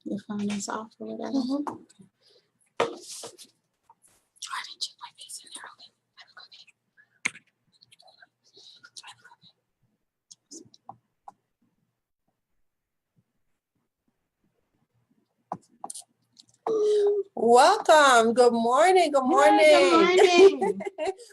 Your phone is off or whatever. Mhm. Oh, I didn't check my face in there. Okay. Welcome. Good morning. Good morning. Good morning.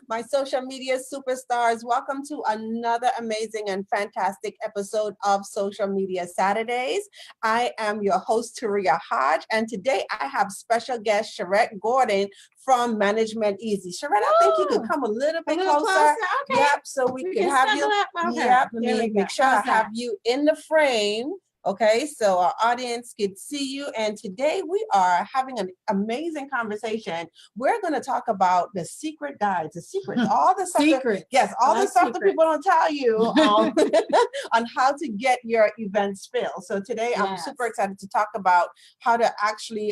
My social media superstars, welcome to another amazing and fantastic episode of Social Media Saturdays. I am your host, Taria Hodge, and today I have special guest Sherette Gordon from Management Easy. Sherette, I think you could come a little bit closer. Okay. Yep, so we can have you. Okay. Yep, let There me we go. make sure I How's have that? you in the frame. Okay, so our audience could see you. And today we are having an amazing conversation. We're going to talk about the secret guides, the secrets, all the stuff. Yes, all the stuff that people don't tell you on how to get your events filled. So today I'm super excited to talk about how to actually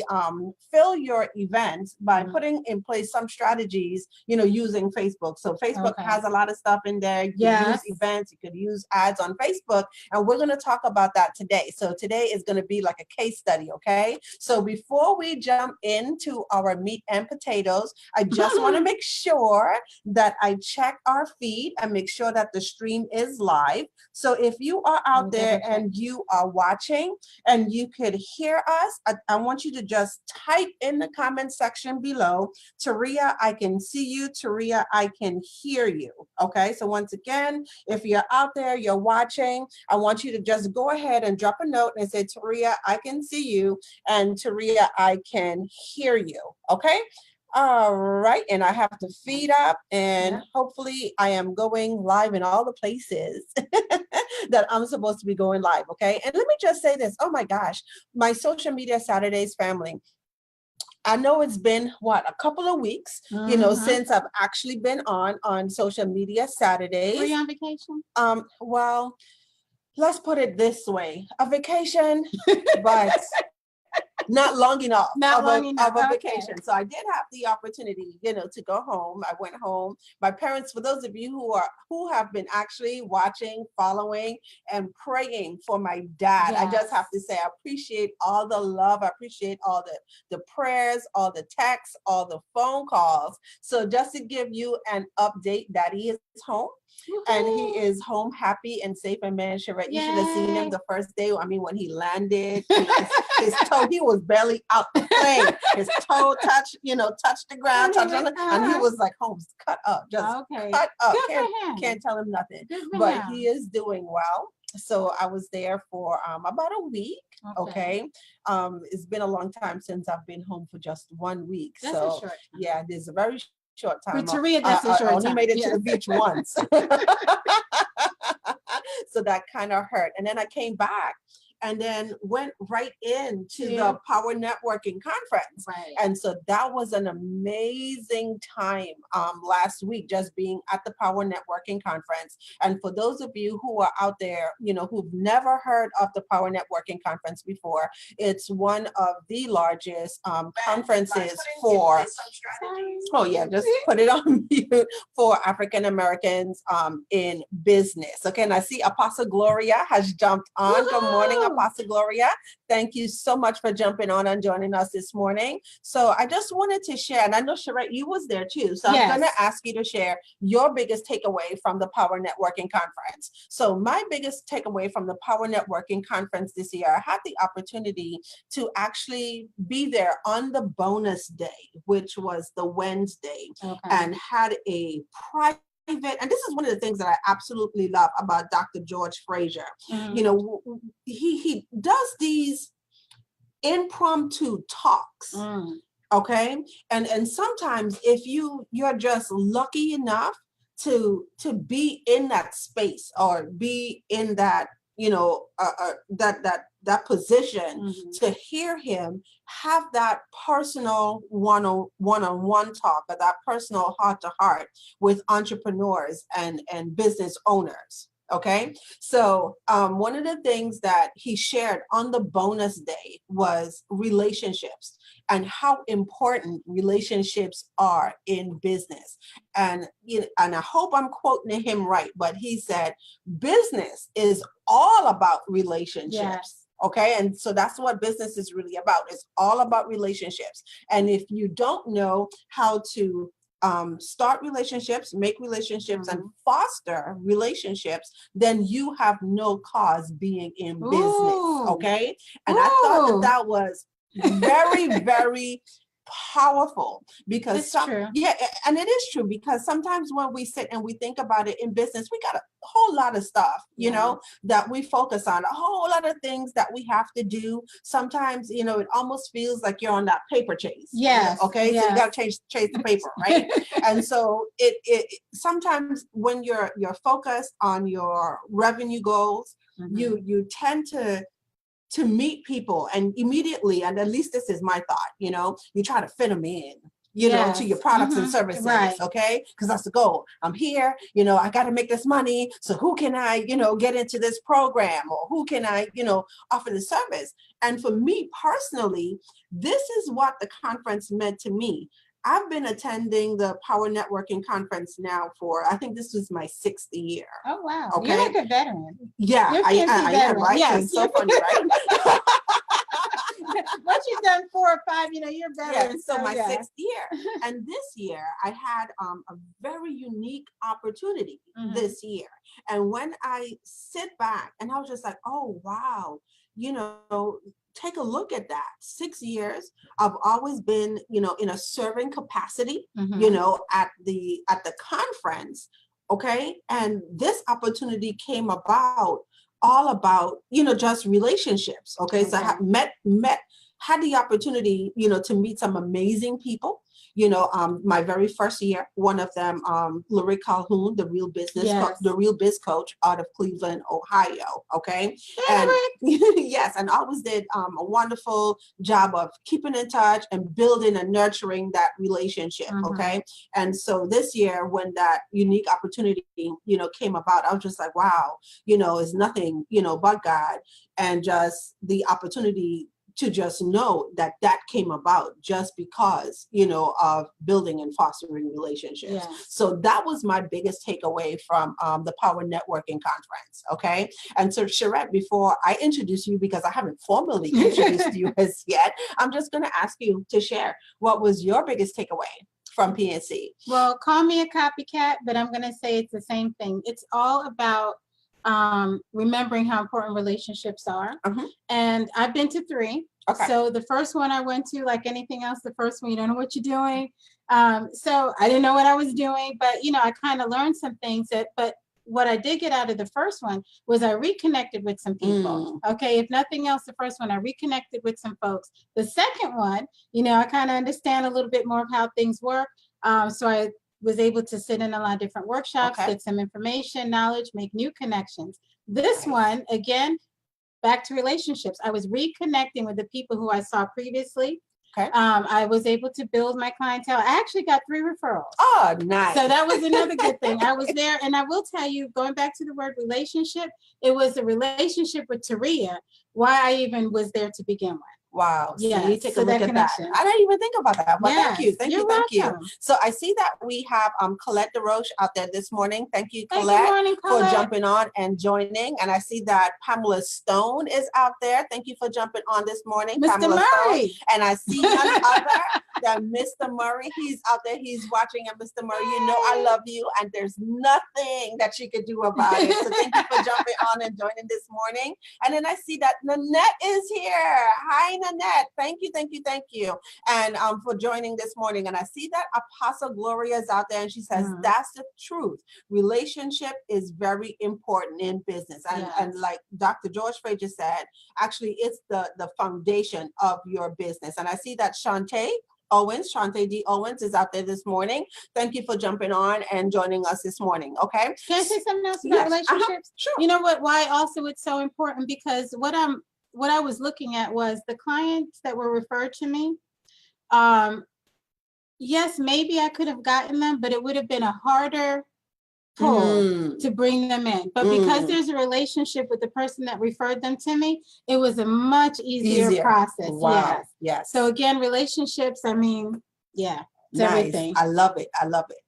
fill your events by putting in place some strategies, using Facebook. So Facebook has a lot of stuff in there. You can use events, you could use ads on Facebook, and we're going to talk about that today. So today is going to be like a case study, okay? So before we jump into our meat and potatoes, I just want to make sure that I check our feed and make sure that the stream is live. So if you are out there and you are watching and you could hear us, I want you to just type in the comment section below, Taria, I can see you. Taria, I can hear you. Okay, so once again, if you're out there, you're watching, I want you to just go ahead and drop a note and say, Taria, I can see you, and Taria, I can hear you. Okay. All right, and I have to feed up, and hopefully I am going live in all the places that I'm supposed to be going live, okay? And let me just say this, oh my gosh, my Social Media Saturdays family, I know it's been, a couple of weeks, since I've actually been on Social Media Saturdays. Were you on vacation? Well, let's put it this way, a vacation, but not long enough of a vacation. So I did have the opportunity, to go home. I went home. My parents, for those of you who have been actually watching, following, and praying for my dad, I just have to say, I appreciate all the love. I appreciate all the prayers, all the texts, all the phone calls. So just to give you an update, Daddy is home. And he is home, happy and safe. And man, Sherette, you should have seen him the first day. I mean, when he landed, his toe, he was barely out the plane. His toe touched the ground, and he was like, Holmes, cut up, just cut up. Can't tell him nothing. But he is doing well. So I was there for about a week. Okay. It's been a long time since I've been home for just 1 week. That's a short time. Yeah, there's a very short time. For Taria, that's a short time. I only made it to the beach once. So that kind of hurt. And then I came back and then went right into the Power Networking Conference. Right. And so that was an amazing time last week, just being at the Power Networking Conference. And for those of you who are out there, who've never heard of the Power Networking Conference before, it's one of the largest conferences for, just put it on mute, for African Americans in business. Okay, and I see Apostle Gloria has jumped on. Woo-hoo! Good morning, Apostle Gloria. Thank you so much for jumping on and joining us this morning. So I just wanted to share, and I know Charette, you was there too. So I'm going to ask you to share your biggest takeaway from the Power Networking Conference. So my biggest takeaway from the Power Networking Conference this year, I had the opportunity to actually be there on the bonus day, which was the Wednesday, and had a private. And this is one of the things that I absolutely love about Dr. George Fraser. He does these impromptu talks. Okay. And sometimes if you're just lucky enough to be in that space or be in that, that position to hear him have that personal one-on-one talk, or that personal heart-to-heart with entrepreneurs and business owners. Okay, so one of the things that he shared on the bonus day was relationships and how important relationships are in business. And I hope I'm quoting him right, but he said, business is all about relationships. Okay. And so that's what business is really about. It's all about relationships. And if you don't know how to start relationships, make relationships, and foster relationships, then you have no cause being in business. Okay. And I thought that was very, very powerful, because yeah, and it is true, because sometimes when we sit and we think about it in business, we got a whole lot of stuff, you know, that we focus on, a whole lot of things that we have to do. Sometimes, you know, it almost feels like you're on that paper chase. Yes. Okay. So you got to chase the paper, right? And so it sometimes when you're focused on your revenue goals, you tend to meet people and immediately, and at least this is my thought, you know, you try to fit them in, you know, to your products and services, okay? Because that's the goal. I'm here, you know, I got to make this money. So who can I, you know, get into this program, or who can I, you know, offer the service? And for me personally, this is what the conference meant to me. I've been attending the Power Networking Conference now for, I think this was my 6th year. Oh, wow. Okay. You're like a veteran. Yeah, I am, right? Yes. It's so funny, right? Once you've done 4 or 5, you know, you're better. Yeah, so my 6th year. And this year I had a very unique opportunity this year. And when I sit back and I was just like, oh, wow, you know, take a look at that. 6 years, I've always been, you know, in a serving capacity, you know, at the conference. Okay. And this opportunity came about all about, you know, just relationships. Okay. So I had the opportunity, you know, to meet some amazing people. You know, my very first year, one of them, Lori Calhoun, the real biz coach out of Cleveland, Ohio. Okay. And yes, and always did a wonderful job of keeping in touch and building and nurturing that relationship. Okay. And so this year, when that unique opportunity, you know, came about, I was just like, wow, you know, it's nothing, you know, but God, and just the opportunity to just know that that came about just because, you know, of building and fostering relationships. So that was my biggest takeaway from the Power Networking Conference. Okay. And so Sherette, before I introduce you, because I haven't formally introduced you as yet, I'm just going to ask you to share, what was your biggest takeaway from PNC? Well, call me a copycat, but I'm going to say it's the same thing. It's all about remembering how important relationships are. And I've been to 3. Okay. So the first one I went to, like anything else, the first one, you don't know what you're doing. So I didn't know what I was doing, but, you know, I kind of learned some things but what I did get out of the first one was I reconnected with some people. Okay. If nothing else, the first one, I reconnected with some folks. The second one, you know, I kind of understand a little bit more of how things work. So I was able to sit in a lot of different workshops, get some information, knowledge, make new connections. This one, again, back to relationships. I was reconnecting with the people who I saw previously. Okay. I was able to build my clientele. I actually got 3 referrals. Oh, nice. So that was another good thing. I was there, and I will tell you, going back to the word relationship, it was a relationship with Taria, why I even was there to begin with. Wow. Yeah. See, take a look at that. I didn't even think about that. But thank you. Thank you. So I see that we have Colette DeRoche out there this morning. Thank you, Colette, for jumping on and joining. And I see that Pamela Stone is out there. Thank you for jumping on this morning, Mr. Pamela Murray. Stone. And I see none other than Mr. Murray. He's out there. He's watching. And Mr. Murray, you know I love you. And there's nothing that you could do about it. So thank you for jumping on and joining this morning. And then I see that Nanette is here. Hi, Nanette, thank you, and for joining this morning. And I see that Apostle Gloria is out there, and she says that's the truth. Relationship is very important in business, and like Dr. George Frazier said, actually it's the foundation of your business. And I see that Shantae D. Owens is out there this morning. Thank you for jumping on and joining us this morning. Okay. Can I say something else about relationships? Sure. You know what? Why also it's so important, because what I was looking at was the clients that were referred to me. Yes, maybe I could have gotten them, but it would have been a harder pull to bring them in. But because there's a relationship with the person that referred them to me, it was a much easier process. Wow. Yes. So again, relationships, I mean, it's everything. I love it.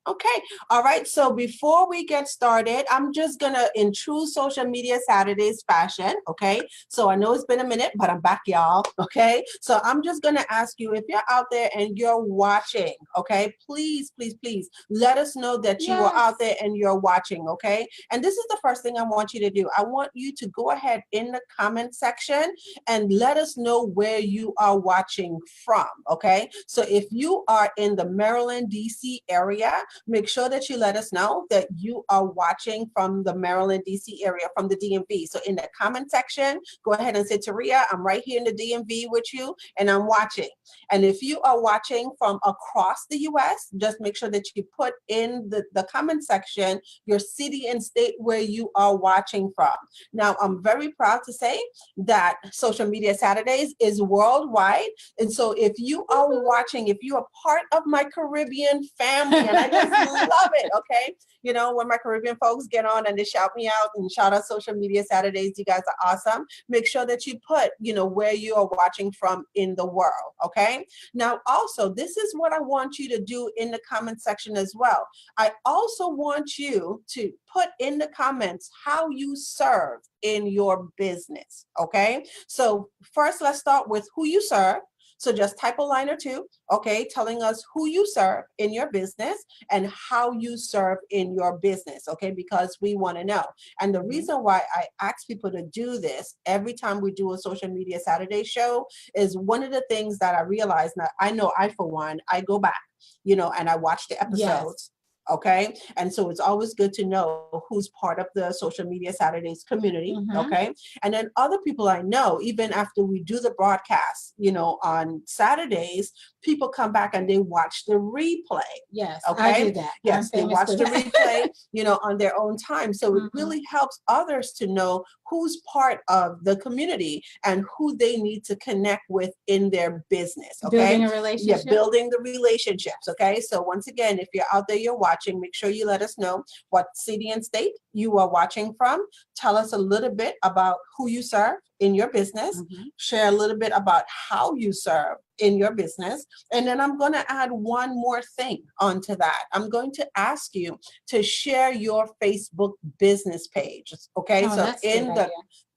Okay. All right. So before we get started, I'm just going to, in true social media Saturdays fashion, okay? So I know it's been a minute, but I'm back, y'all. Okay. So I'm just going to ask you, if you're out there and you're watching, okay, please, please, please let us know that you are out there and you're watching, okay? And this is the first thing I want you to do. I want you to go ahead in the comment section and let us know where you are watching from, okay? So if you are in the Maryland, DC area, make sure that you let us know that you are watching from the Maryland, DC area, from the DMV. So in the comment section, go ahead and say, Taria, I'm right here in the DMV with you and I'm watching. And if you are watching from across the US, just make sure that you put in the comment section your city and state where you are watching from. Now, I'm very proud to say that Social Media Saturdays is worldwide. And so if you are watching, if you are part of my Caribbean family, and I just love it, okay? You know, when my Caribbean folks get on and they shout me out and shout out Social Media Saturdays, you guys are awesome. Make sure that you put, you know, where you are watching from in the world, okay? Now, also, this is what I want you to do in the comment section as well. I also want you to put in the comments how you serve in your business, okay? So first, let's start with who you serve. So just type a line or two, okay, telling us who you serve in your business and how you serve in your business, okay, because we want to know. And the reason why I ask people to do this every time we do a Social Media Saturday show is one of the things that I realize, now I know I, for one, I go back, you know, and I watch the episodes. Yes. Okay. And so it's always good to know who's part of the Social Media Saturdays community. Okay. And then other people I know, even after we do the broadcast, you know, on Saturdays, people come back and they watch the replay. Yes. Okay. I do that. Yes. They watch the replay, you know, on their own time. So it really helps others to know who's part of the community and who they need to connect with in their business. Okay. Building a relationship. Yeah, building the relationships. Okay. So once again, if you're out there, you're watching, make sure you let us know what city and state you are watching from. Tell us a little bit about who you serve in your business. Share a little bit about how you serve in your business. And then I'm going to add one more thing onto that. I'm going to ask you to share your Facebook business page. Okay. So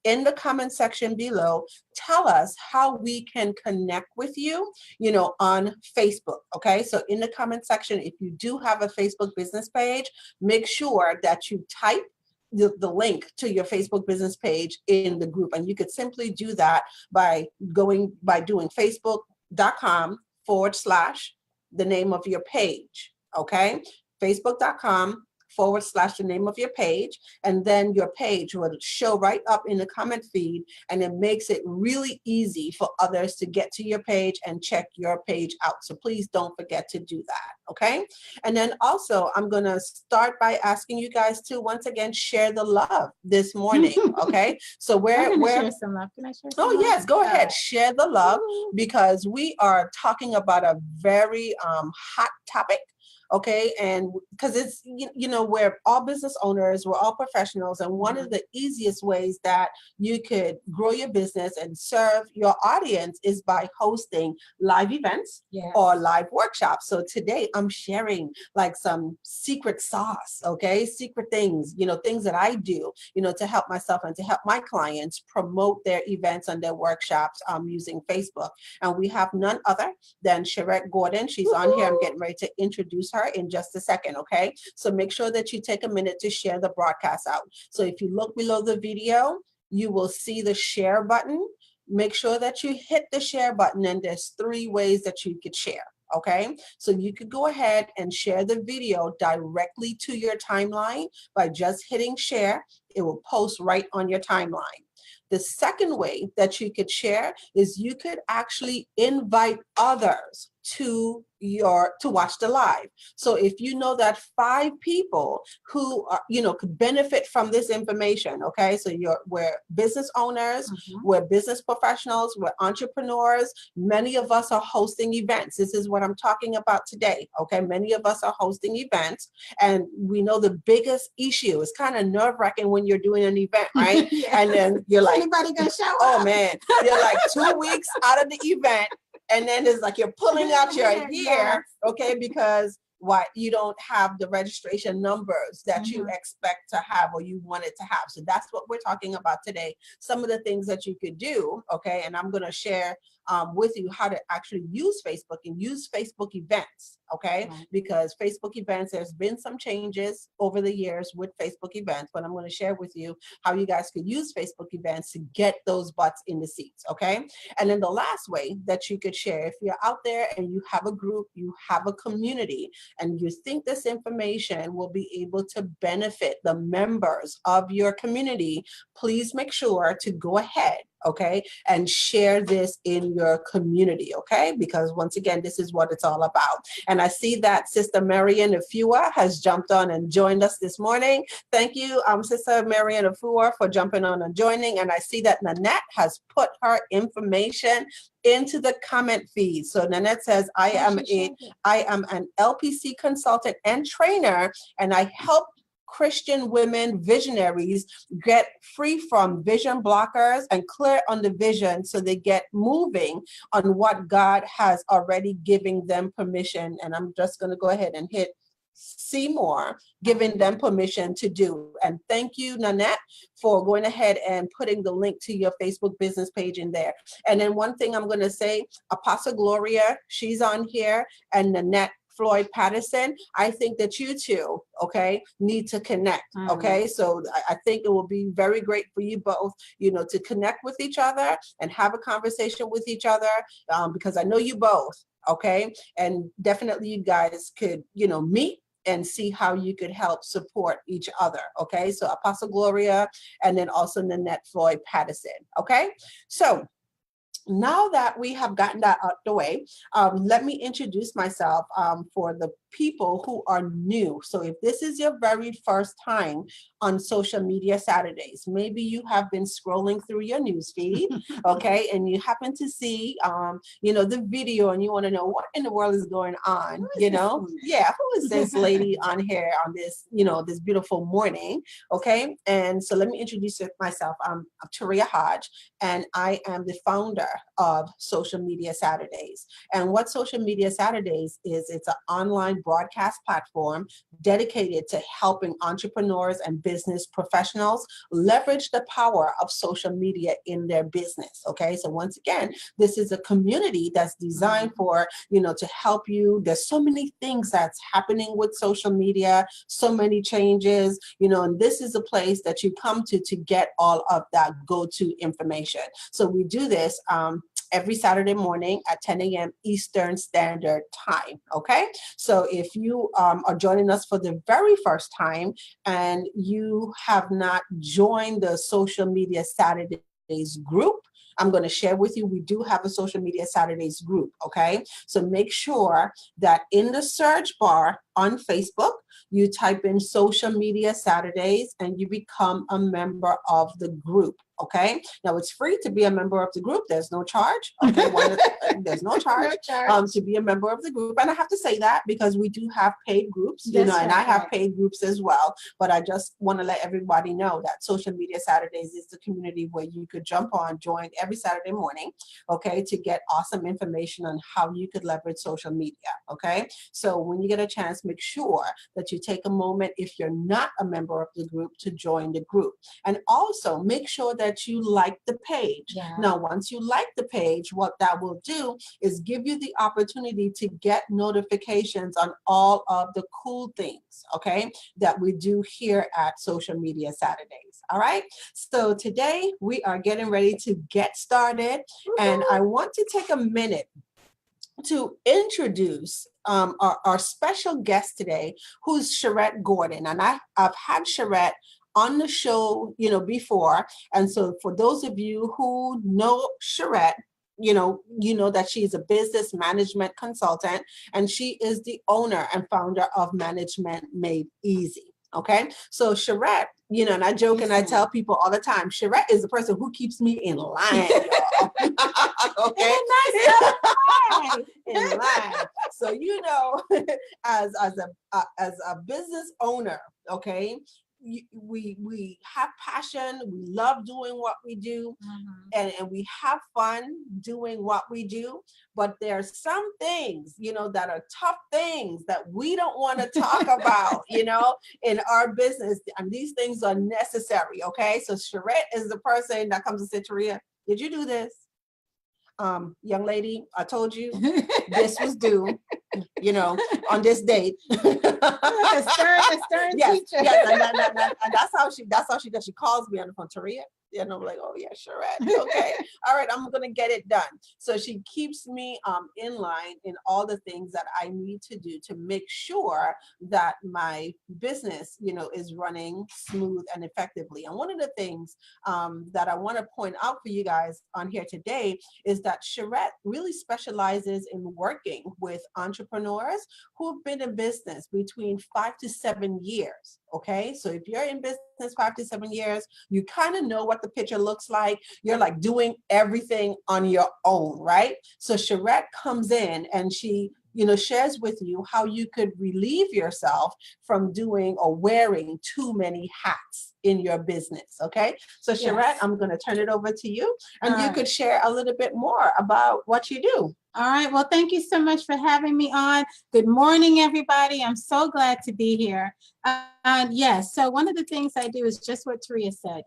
in the comment section below, tell us how we can connect with you, you know, on Facebook. Okay. So in the comment section, if you do have a Facebook business page, make sure that you type the link to your Facebook business page in the group. And you could simply do that by doing facebook.com/ the name of your page. Okay. Facebook.com/ the name of your page, and then your page will show right up in the comment feed, and it makes it really easy for others to get to your page and check your page out. So please don't forget to do that, okay? And then also, I'm going to start by asking you guys to once again share the love this morning, okay? So we're share some love. Can I share some love? Yes, go ahead, share the love, because we are talking about a very hot topic. Okay, and because it's, you know, we're all business owners, we're all professionals, and one of the easiest ways that you could grow your business and serve your audience is by hosting live events or live workshops. So today I'm sharing like some secret sauce, okay, secret things, you know, things that I do, you know, to help myself and to help my clients promote their events and their workshops using Facebook. And we have none other than Sherette Gordon. She's on here. I'm getting ready to introduce her in just a second, okay? So make sure that you take a minute to share the broadcast out. So if you look below the video, you will see the share button. Make sure that you hit the share button, and there's 3 ways that you could share, okay? So you could go ahead and share the video directly to your timeline by just hitting share. It will post right on your timeline. The second way that you could share is you could actually invite others to watch the live. So if you know that 5 people who are, you know, could benefit from this information, okay? So we're business owners, we're business professionals, we're entrepreneurs. Many of us are hosting events. This is what I'm talking about today, okay? Many of us are hosting events, and we know the biggest issue is kind of nerve-wracking when you're doing an event, right? And then you're like, anybody gonna show up? Oh man, you're like 2 weeks out of the event, and then it's like you're pulling out your hair, okay, because why you don't have the registration numbers that you expect to have or you wanted to have. So that's what we're talking about today. Some of the things that you could do, okay? And I'm going to share with you how to actually use Facebook and use Facebook events, okay? Because Facebook events, there's been some changes over the years with Facebook events, but I'm going to share with you how you guys could use Facebook events to get those butts in the seats, okay? And then the last way that you could share, if you're out there and you have a group, you have a community, and you think this information will be able to benefit the members of your community, please make sure to go ahead, okay, and share this in your community, okay? Because once again, this is what it's all about. And I see that Sister Marian Afua has jumped on and joined us this morning. Thank you, Sister Marian Afua, for jumping on and joining. And I see that Nanette has put her information into the comment feed. So Nanette says, I am an LPC consultant and trainer, and I help Christian women visionaries get free from vision blockers and clear on the vision so they get moving on what God has already given them permission. And I'm just going to go ahead and hit see more, giving them permission to do. And thank you, Nanette, for going ahead and putting the link to your Facebook business page in there. And then one thing I'm going to say, Apostle Gloria, she's on here, and Nanette Floyd Patterson, I think that you two, okay, need to connect, okay? So I think it will be very great for you both, you know, to connect with each other and have a conversation with each other, because I know you both, okay? And definitely you guys could, you know, meet and see how you could help support each other, okay? So Apostle Gloria, and then also Nanette Floyd Patterson, okay? So now that we have gotten that out the way, let me introduce myself for the people who are new. So if this is your very first time on Social Media Saturdays, maybe you have been scrolling through your newsfeed, okay, and you happen to see, you know, the video, and you want to know what in the world is going on, you know? Yeah, who is this lady on here on this, you know, this beautiful morning, okay? And so let me introduce myself. I'm Taria Hodge, and I am the founder of Social Media Saturdays. And what Social Media Saturdays is, it's an online broadcast platform dedicated to helping entrepreneurs and business professionals leverage the power of social media in their business. Okay, so once again, this is a community that's designed for, you know, to help you. There's so many things that's happening with social media, so many changes, you know, and this is a place that you come to get all of that go-to information. So we do this every Saturday morning at 10 a.m. Eastern Standard Time, okay? So if you are joining us for the very first time and you have not joined the Social Media Saturdays group, I'm going to share with you, we do have a Social Media Saturdays group, okay? So make sure that in the search bar on Facebook, you type in Social Media Saturdays and you become a member of the group, okay? Now it's free to be a member of the group. There's no charge, okay? There's no charge, to be a member of the group. And I have to say that because we do have paid groups, you know, and I have paid groups as well. But I just want to let everybody know that Social Media Saturdays is the community where you could jump on, join every Saturday morning, okay, to get awesome information on how you could leverage social media, okay? So when you get a chance, make sure that you take a moment, if you're not a member of the group, to join the group. And also make sure that you like the page. Yeah. Now, once you like the page, what that will do is give you the opportunity to get notifications on all of the cool things, okay, that we do here at Social Media Saturdays. All right. So today we are getting ready to get started. And I want to take a minute to introduce our special guest today, who's Sherette Gordon. And I've had Sherette on the show, you know, before. And so for those of you who know Sherette, you know that she's a business management consultant, and she is the owner and founder of Management Made Easy. Okay, so Sherette, you know, and I joke and I tell people all the time, Sherette is the person who keeps me in line, y'all. Okay, in line. So you know, as a business owner, okay, we have passion, we love doing what we do, and we have fun doing what we do, but there's some things, that are tough things that we don't want to talk about, in our business, and these things are necessary. Okay, so Sherette is the person that comes and says, Taria, did you do this? Young lady, I told you this was due, on this date. A stern Yes, teacher. yes, and that's how she does. She calls me on the phone, Taria. And I'm like, oh yeah, Charette. Okay. All right, I'm gonna get it done. So she keeps me in line in all the things that I need to do to make sure that my business, is running smooth and effectively. And one of the things that I want to point out for you guys on here today is that Charette really specializes in working with entrepreneurs who've been in business between 5 to 7 years. Okay, so if you're in business 5 to 7 years, you kind of know what the picture looks like. You're like doing everything on your own, right? So Charette comes in and she, shares with you how you could relieve yourself from doing or wearing too many hats in your business. Okay, so Charette, yes. I'm going to turn it over to you, and all you could share a little bit more about what you do. All right. Well, thank you so much for having me on. Good morning, everybody. I'm so glad to be here. Yes. So one of the things I do is just what Taria said.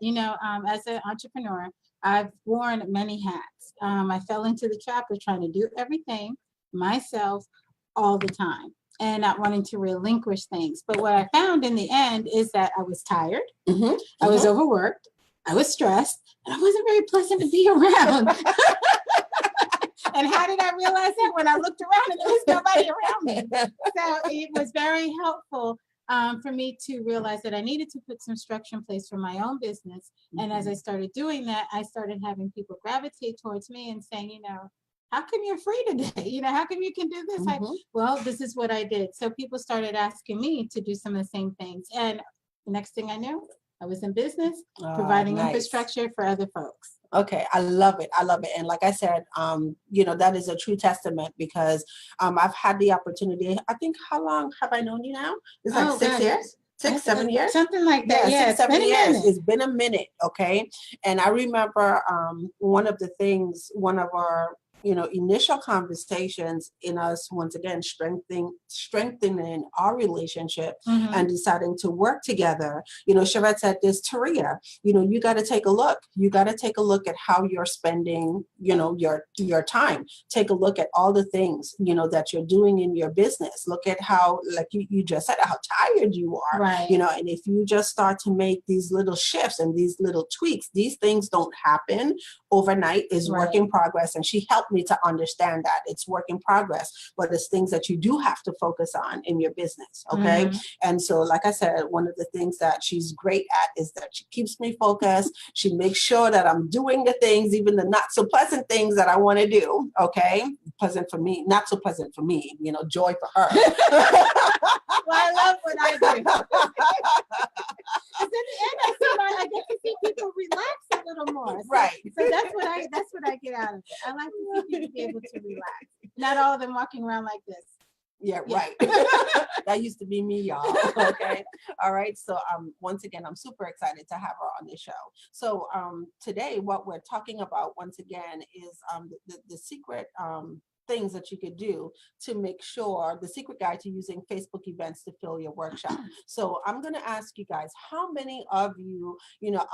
As an entrepreneur, I've worn many hats. I fell into the trap of trying to do everything myself all the time and not wanting to relinquish things. But what I found in the end is that I was tired. I was overworked. I was stressed. And I wasn't very pleasant to be around. And how did I realize that? When I looked around and there was nobody around me. So it was very helpful for me to realize that I needed to put some structure in place for my own business. And as I started doing that, I started having people gravitate towards me and saying, how come you're free today? How come you can do this? Well, this is what I did. So people started asking me to do some of the same things. And the next thing I knew, I was in business, providing infrastructure for other folks. Okay, I love it. I love it. And like I said, that is a true testament because I've had the opportunity. I think, how long have I known you now? It's like 6 years? 6, 7 years? Something like that. Yeah, 6, 7 years. It's been a minute. Okay. And I remember one of our initial conversations in us, once again, strengthening our relationship and deciding to work together. Sherette said this, Taria, you got to take a look. You got to take a look at how you're spending, your time. Take a look at all the things, that you're doing in your business. Look at how, like you just said, how tired you are, right. And if you just start to make these little shifts and these little tweaks, these things don't happen overnight. Is work in progress. And she helped me to understand that it's work in progress, but it's things that you do have to focus on in your business. Okay. And so, like I said, one of the things that she's great at is that she keeps me focused. She makes sure that I'm doing the things, even the not so pleasant things that I want to do. Okay. Pleasant for me, not so pleasant for me, joy for her. Well, I love what I do. At the end, I get to see people relax a little more. Right. So that's what I get out of it. I like to see people be able to relax. Not all of them walking around like this. Yeah, right. That used to be me, y'all. Okay. All right. So once again, I'm super excited to have her on this show. So today, what we're talking about once again is the secret things that you could do to make sure, the secret guide to using Facebook events to fill your workshop. So I'm going to ask you guys, how many of you,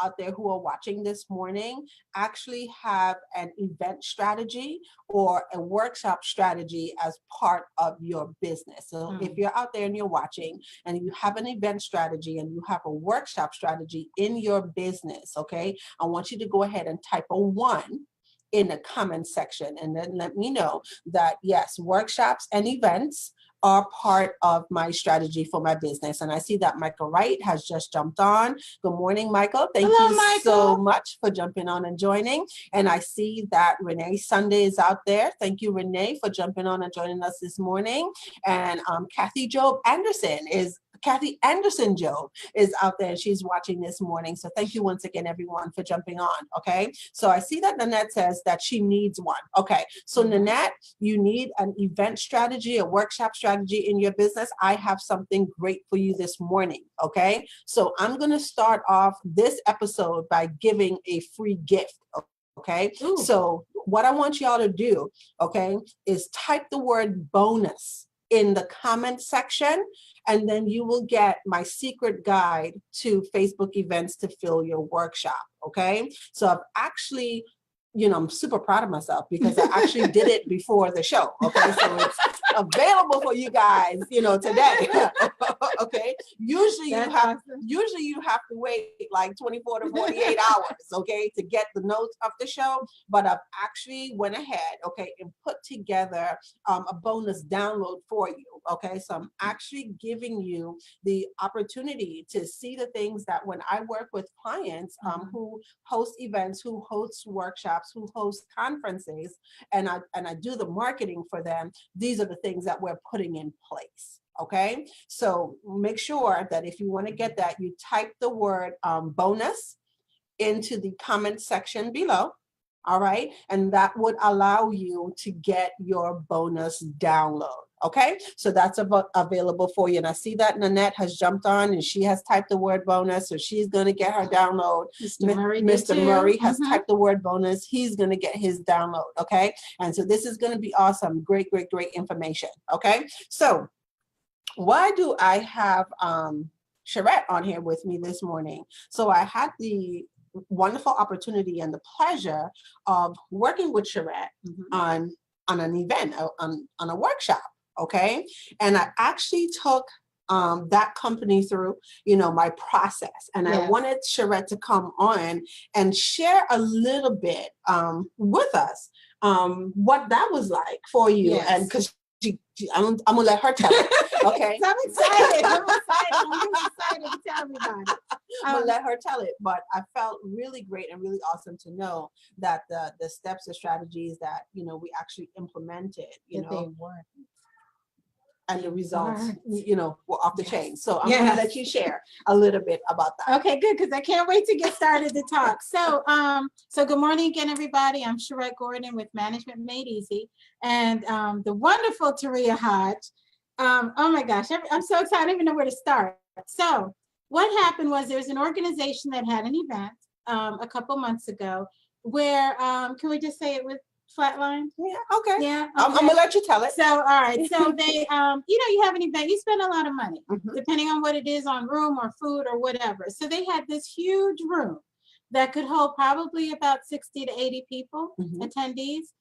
out there who are watching this morning actually have an event strategy or a workshop strategy as part of your business? So if you're out there and you're watching and you have an event strategy and you have a workshop strategy in your business, okay, I want you to go ahead and type a 1 in the comment section and then let me know that yes, workshops and events are part of my strategy for my business. And I see that Michael Wright has just jumped on. Good morning, Michael. Thank you so much for jumping on and joining. And I see that Renee Sunday is out there. Thank you, Renee, for jumping on and joining us this morning. And Kathy Job Anderson is Kathy Anderson Joe is out there. She's watching this morning. So thank you once again, everyone, for jumping on. Okay. So I see that Nanette says that she needs one. Okay. So Nanette, you need an event strategy, a workshop strategy in your business. I have something great for you this morning. Okay. So I'm going to start off this episode by giving a free gift. Okay. Ooh. So what I want y'all to do, okay, is type the word bonus in the comment section, and then you will get my secret guide to Facebook events to fill your workshop. Okay. So I've actually, I'm super proud of myself because I actually did it before the show. Okay. So it's available for you guys, today. Okay. Usually you have to wait like 24 to 48 hours, okay, to get the notes of the show. But I've actually went ahead, okay, and put together a bonus download for you. Okay. So I'm actually giving you the opportunity to see the things that when I work with clients who host events, who host workshops, who host conferences, and I do the marketing for them, these are the things that we're putting in place. Okay, so make sure that if you want to get that, you type the word bonus into the comment section below. All right, and that would allow you to get your bonus download. Okay, so that's available for you. And I see that Nanette has jumped on and she has typed the word bonus, so she's going to get her download. Mr. Murray has typed the word bonus. He's going to get his download. Okay, and so this is going to be awesome. Great information. Okay, so why do I have Sherette on here with me this morning? So I had the wonderful opportunity and the pleasure of working with Sherette on an event, on a workshop. Okay. And I actually took that company through, my process. And I wanted Sherette to come on and share a little bit with us what that was like for you. Yes. And because I'm gonna let her tell it. Okay. I'm excited. I'm really excited to tell everybody. I'm gonna let her tell it, but I felt really great and really awesome to know that the steps and strategies that we actually implemented, they were. And the results, were off the chain. So I'm gonna let you share a little bit about that. Okay, good, because I can't wait to get started to talk. So, so good morning again, everybody. I'm Sherette Gordon with Management Made Easy, and the wonderful Taria Hodge. Oh my gosh, I'm so excited. I don't even know where to start. So, what happened was there's an organization that had an event a couple months ago where, can we just say it with flatline? Yeah, okay. Yeah. Okay. I'm gonna let you tell it. So, all right. So they, you have an event, you spend a lot of money, depending on what it is on room or food or whatever. So they had this huge room that could hold probably about 60 to 80 people, attendees.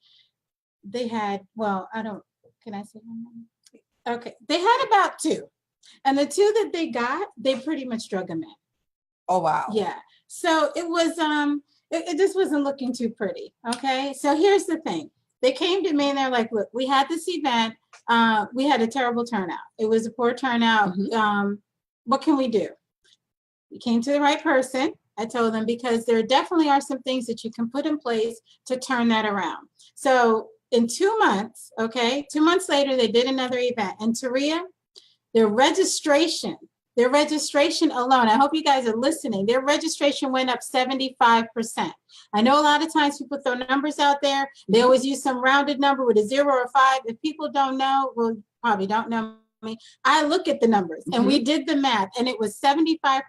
They had, can I say how many? Okay. They had about 2. And the 2 that they got, they pretty much drug them in. Oh, wow. Yeah. So it was, it just wasn't looking too pretty. Okay. So here's the thing. They came to me and they're like, look, we had this event. We had a terrible turnout. It was a poor turnout. What can we do? We came to the right person. I told them, because there definitely are some things that you can put in place to turn that around. So in 2 months, 2 months later, they did another event. And Taria, their registration alone, I hope you guys are listening, their registration went up 75%. I know a lot of times people throw numbers out there. They always use some rounded number with a 0 or 5. If people don't know, well, probably don't know me. I look at the numbers and we did the math, and it was 75%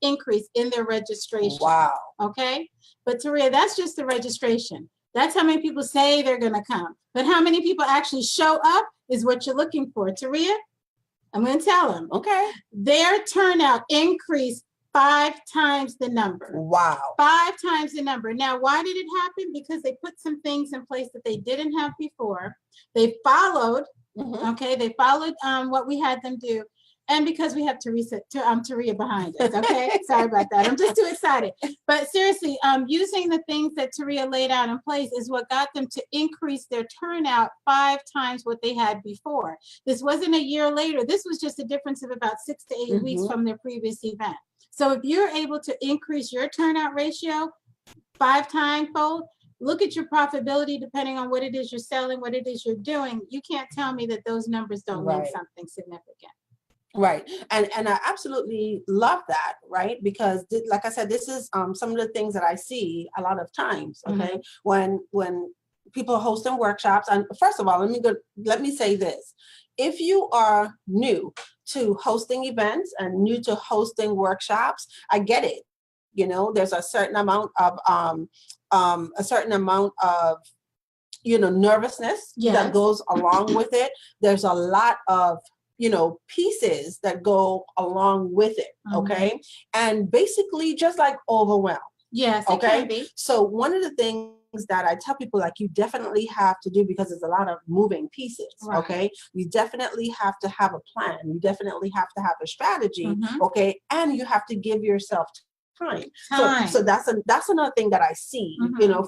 increase in their registration. Wow. Okay. But Taria, that's just the registration. That's how many people say they're going to come. But how many people actually show up is what you're looking for. Taria, I'm going to tell them. Okay. Their turnout increased 5 times the number. Wow. 5 times the number. Now, why did it happen? Because they put some things in place that they didn't have before. They followed, they followed what we had them do. And because we have Taria behind us, okay? Sorry about that. I'm just too excited. But seriously, using the things that Taria laid out in place is what got them to increase their turnout 5 times what they had before. This wasn't a year later. This was just a difference of about 6 to 8 weeks from their previous event. So if you're able to increase your turnout ratio 5 times fold, look at your profitability depending on what it is you're selling, what it is you're doing. You can't tell me that those numbers don't mean something significant. Right. And I absolutely love that, right? Because like I said, this is some of the things that I see a lot of times, okay? When people are hosting workshops, and first of all, let me say this. If you are new to hosting events and new to hosting workshops, I get it. There's a certain amount of nervousness that goes along with it. There's a lot of pieces that go along with it. Okay. And basically just like overwhelm. Yes. Okay. It can be. So one of the things that I tell people, like, you definitely have to do, because there's a lot of moving pieces. Right. Okay. You definitely have to have a plan. You definitely have to have a strategy. Okay. And you have to give yourself time. So that's another thing that I see,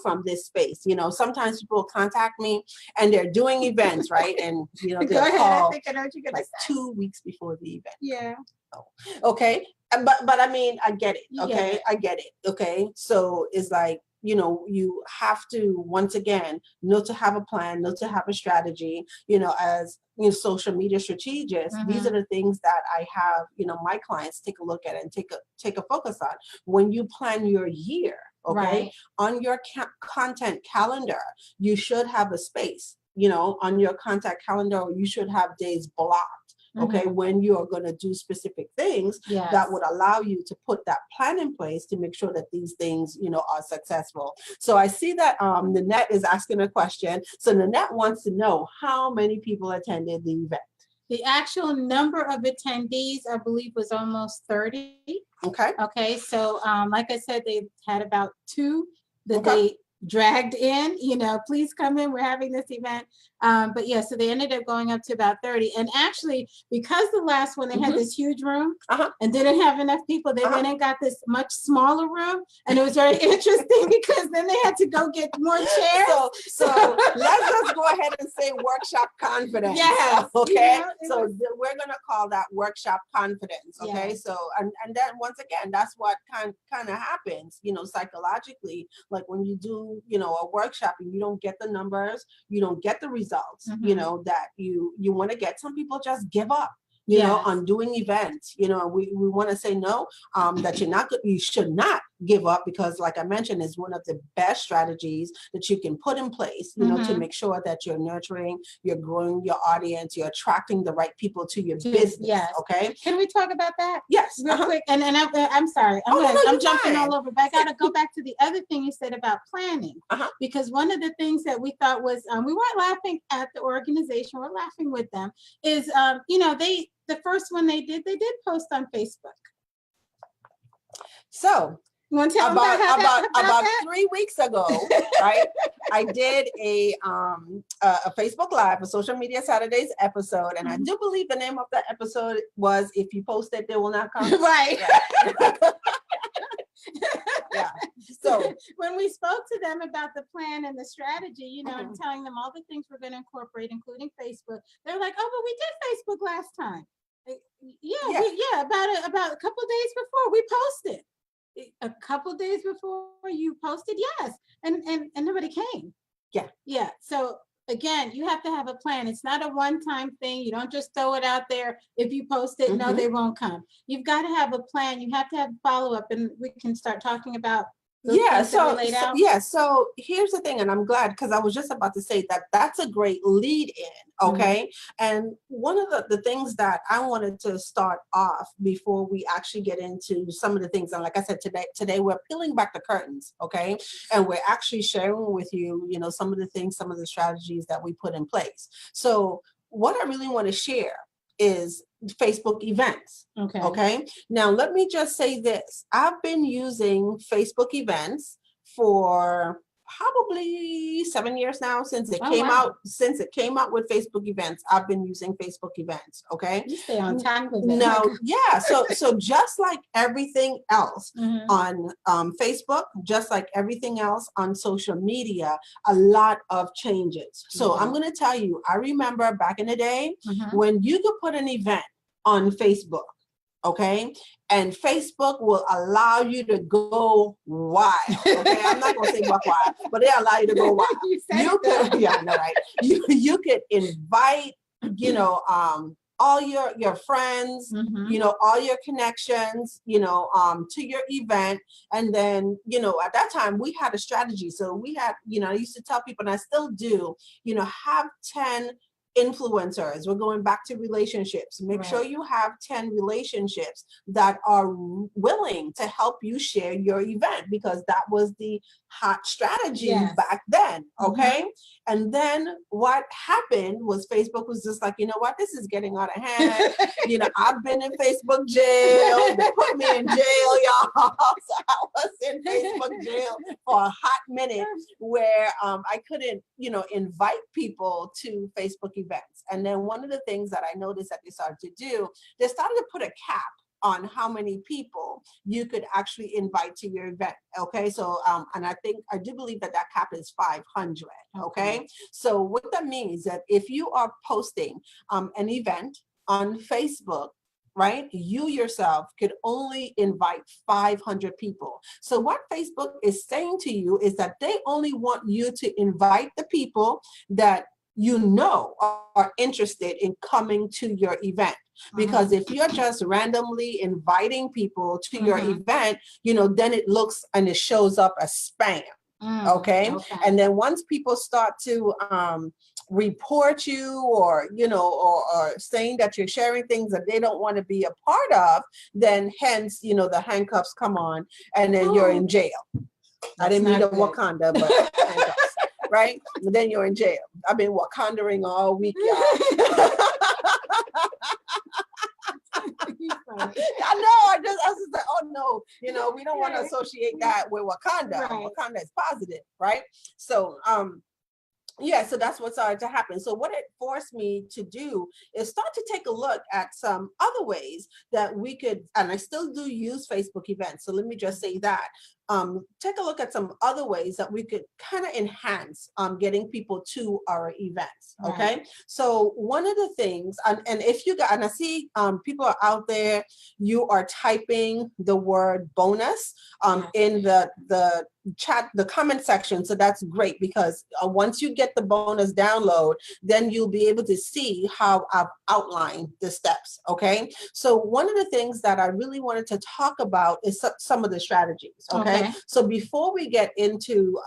from this space. Sometimes people contact me and they're doing events, right? And they'll call I know what you're gonna say. 2 weeks before the event. Yeah. Okay. But I mean, I get it. Okay. Yeah. I get it. Okay. So it's like, you have to, once again, know to have a plan, know to have a strategy, as social media strategists. These are the things that I have, my clients take a look at and take a focus on. When you plan your year, okay, right, on your content calendar, you should have a space, on your content calendar, you should have days blocked. Okay, when you are going to do specific things that would allow you to put that plan in place to make sure that these things, are successful. So I see that Nanette is asking a question. So Nanette wants to know how many people attended the event. The actual number of attendees, I believe, was almost 30. Okay. Okay, so like I said, they had about 2 that they dragged in, please come in, we're having this event. But yeah, so they ended up going up to about 30. And actually, because the last one, they had this huge room and didn't have enough people, they went and got this much smaller room. And it was very interesting because then they had to go get more chairs. So let's just go ahead and say workshop confidence. Yes. Okay. So we're going to call that workshop confidence. Okay. Yes. So, and then once again, that's what kind of happens, psychologically, like when you do, a workshop and you don't get the numbers, you don't get the results, that you want to get. Some people just give up, on doing events, we want to say no, that you should not give up, because like I mentioned, is one of the best strategies that you can put in place, to make sure that you're nurturing, you're growing your audience, you're attracting the right people to your business. Yes. Okay. Can we talk about that? Yes. Real quick. And I'm sorry. I'm jumping all over, but I got to go back to the other thing you said about planning, because one of the things that we thought was, we weren't laughing at the organization, we're laughing with them, is, the first one they did post on Facebook. So you want to tell about 3 weeks ago, right? I did a Facebook Live, a Social Media Saturdays episode, and I do believe the name of the episode was "If You Post It, They Will Not Come." Right. Yeah. So when we spoke to them about the plan and the strategy, and telling them all the things we're going to incorporate, including Facebook, they're like, "Oh, but we did Facebook last time." About a couple of days before we posted. A couple days before you posted, yes, and nobody came. Yeah. So again, you have to have a plan. It's not a one-time thing. You don't just throw it out there. If you post it, no, they won't come. You've got to have a plan. You have to have follow-up, and we can start talking about. So here's the thing, and I'm glad, because I was just about to say that that's a great lead in. Okay. And one of the things that I wanted to start off before we actually get into some of the things, and like I said, today we're peeling back the curtains. Okay. And we're actually sharing with you, some of the things, some of the strategies that we put in place. So what I really want to share is Facebook events. Okay. Now, let me just say this. I've been using Facebook events for probably 7 years now, since it came out. Since it came out with Facebook events, I've been using Facebook events. Okay. You stay on top of it. No, yeah. So just like everything else on Facebook, just like everything else on social media, a lot of changes. So I'm going to tell you, I remember back in the day when you could put an event on Facebook. Okay. And Facebook will allow you to go wild. Okay. I'm not going to say buck wild, but they allow you to go wild. You could invite, all your friends, all your connections, to your event. And then, at that time we had a strategy. So we had, I used to tell people, and I still do, have 10 influencers. We're going back to relationships. Make sure you have 10 relationships that are willing to help you share your event, because that was the hot strategy back then. Okay. And then what happened was Facebook was just like, you know what, this is getting out of hand. I've been in Facebook jail. They put me in jail, y'all. So I was in Facebook jail for a hot minute, where I couldn't, invite people to Facebook events. And then one of the things that I noticed that they started to do, they started to put a cap on how many people you could actually invite to your event. Okay. So, and I do believe that cap is 500. Okay. So what that means is that if you are posting an event on Facebook, right, you yourself could only invite 500 people. So what Facebook is saying to you is that they only want you to invite the people that are interested in coming to your event. Because if you're just randomly inviting people to your event, then it looks and it shows up as spam. Okay. And then once people start to report you, or saying that you're sharing things that they don't want to be a part of, then hence, the handcuffs come on, and then you're in jail. I didn't mean to Wakanda, but handcuffs. Right? And then you're in jail. I've been Wakandering all week, y'all. I know. I was just like, oh no, we don't want to associate that with Wakanda. Right. Wakanda is positive, right? So, so that's what started to happen. So what it forced me to do is start to take a look at some other ways that we could, and I still do use Facebook events. So let me just say that. Take a look at some other ways that we could kind of enhance getting people to our events. Okay. Right. So one of the things, and if you got, and I see people are out there, you are typing the word bonus in the chat, the comment section. So that's great, because once you get the bonus download, then you'll be able to see how I've outlined the steps. Okay. So one of the things that I really wanted to talk about is some of the strategies. Okay. So before we get into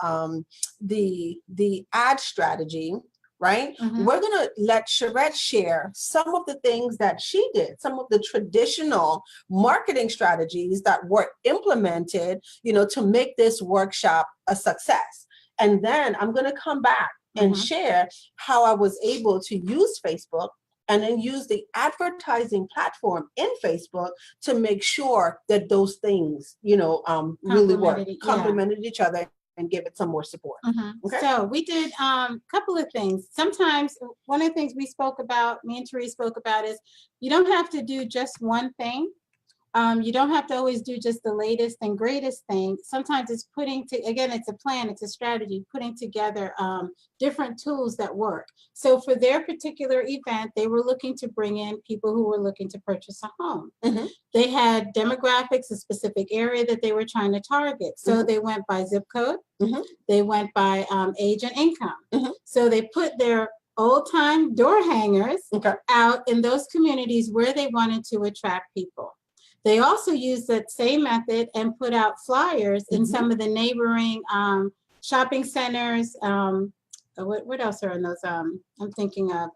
the ad strategy, right, we're going to let Sherette share some of the things that she did, some of the traditional marketing strategies that were implemented, to make this workshop a success. And then I'm going to come back and share how I was able to use Facebook and then use the advertising platform in Facebook to make sure that those things, really work, complemented each other, and give it some more support. Okay. So we did a couple of things. Sometimes one of the things me and Therese spoke about is you don't have to do just one thing. You don't have to always do just the latest and greatest thing. Sometimes it's it's a plan, it's a strategy, putting together different tools that work. So for their particular event, they were looking to bring in people who were looking to purchase a home. They had demographics, a specific area that they were trying to target. So they went by zip code. They went by age and income. So they put their old-time door hangers out in those communities where they wanted to attract people. They also used that same method and put out flyers in some of the neighboring shopping centers. What else are in those? I'm thinking of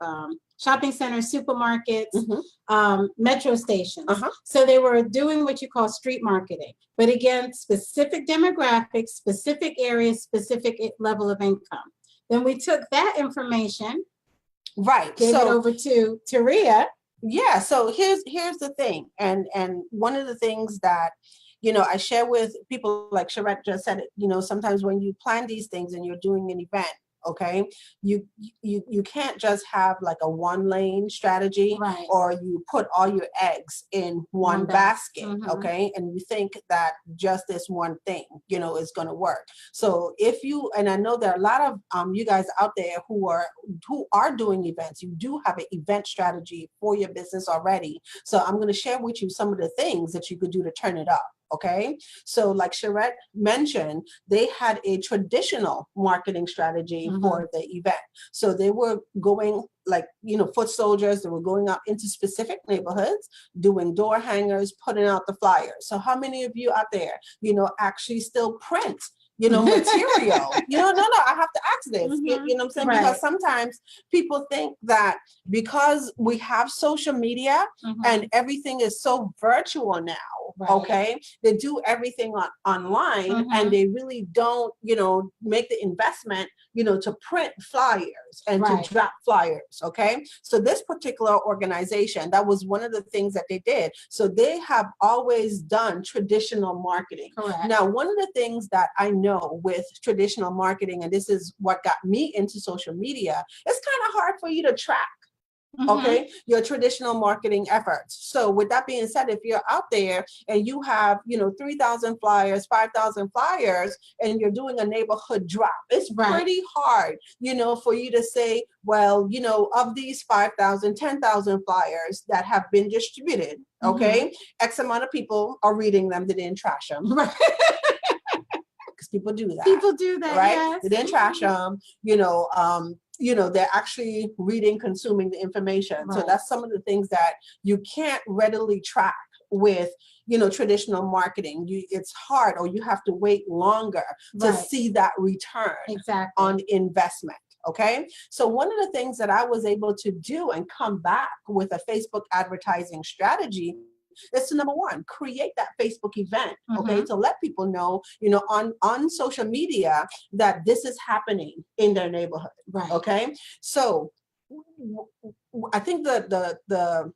shopping centers, supermarkets, metro stations. So they were doing what you call street marketing. But again, specific demographics, specific areas, specific level of income. Then we took that information, gave it over to Taria. Yeah. So here's the thing. And one of the things that, I share with people, like Charette just said it, sometimes when you plan these things and you're doing an event, okay, you can't just have like a one lane strategy, or you put all your eggs in one basket. Okay. And you think that just this one thing, is going to work. So if you, and I know there are a lot of you guys out there who are doing events, you do have an event strategy for your business already. So I'm going to share with you some of the things that you could do to turn it up. Okay. So like Sherette mentioned, they had a traditional marketing strategy for the event. So they were going like, foot soldiers, they were going out into specific neighborhoods, doing door hangers, putting out the flyers. So how many of you out there, actually still print material? No, I have to ask this. You know what I'm saying? Right. Because sometimes people think that because we have social media and everything is so virtual now, okay, they do everything online and they really don't, make the investment, to print flyers and to drop flyers. Okay. So this particular organization, that was one of the things that they did. So they have always done traditional marketing. Correct. Now, one of the things that I know with traditional marketing, and this is what got me into social media, it's kind of hard for you to track, okay, your traditional marketing efforts. So with that being said, if you're out there and you have, 3,000 flyers, 5,000 flyers, and you're doing a neighborhood drop, it's pretty hard, for you to say, well, of these 5,000, 10,000 flyers that have been distributed, okay, X amount of people are reading them, they didn't trash them. Because people do that. People do that, right? Yes. They didn't trash them, they're actually reading, consuming the information. So that's some of the things that you can't readily track with, traditional marketing. It's hard, or you have to wait longer to see that return on investment. Okay. So one of the things that I was able to do and come back with a Facebook advertising strategy is to, number one, create that Facebook event, okay, to let people know, on social media that this is happening in their neighborhood. Right. Okay. So I think the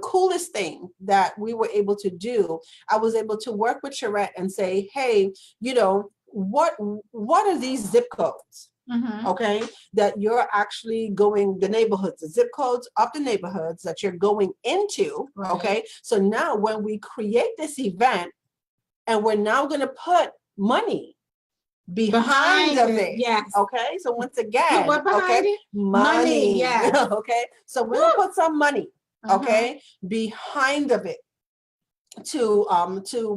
coolest thing that we were able to do, I was able to work with Charette and say, hey, what are these zip codes? Okay, that you're actually going, the neighborhoods, the zip codes of the neighborhoods that you're going into. Okay, so now when we create this event, and we're now going to put money behind it. Yes. Okay, so once again, what behind it? Money. Yes. Okay, so we're going to put some money, okay, behind of it to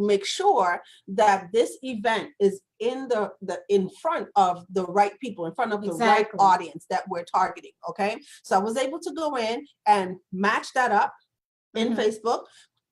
make sure that this event is in front of the right people, in front of the right audience that we're targeting. Okay, so I was able to go in and match that up in Facebook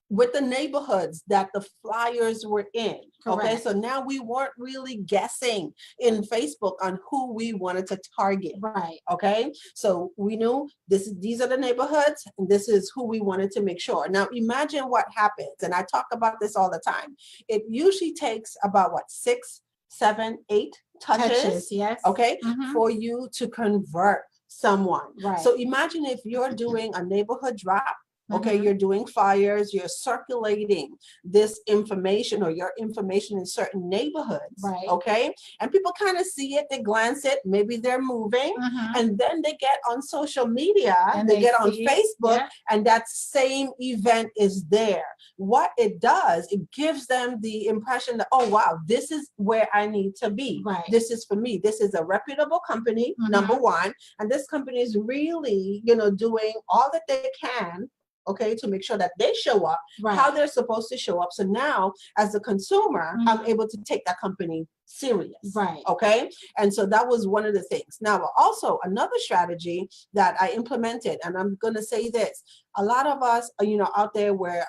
with the neighborhoods that the flyers were in. Correct. Okay, so now we weren't really guessing in Facebook on who we wanted to target. Right. Okay, so we knew these are the neighborhoods and this is who we wanted to make sure. Now imagine what happens, and I talk about this all the time. It usually takes about 6, 7, 8 touches, yes. Okay, for you to convert someone. Right. So imagine if you're doing a neighborhood drop. Okay, you're doing flyers, you're circulating this information or your information in certain neighborhoods. Right. Okay, and people kind of see it, they glance it, maybe they're moving, and then they get on social media, and they get on Facebook, and that same event is there. What it does, it gives them the impression that, oh wow, this is where I need to be. Right. This is for me. This is a reputable company, number one, and this company is really, doing all that they can, okay, to make sure that they show up how they're supposed to show up. So now as a consumer, I'm able to take that company serious. Right. Okay. And so that was one of the things. Now, also another strategy that I implemented, and I'm going to say this, a lot of us, out there, we're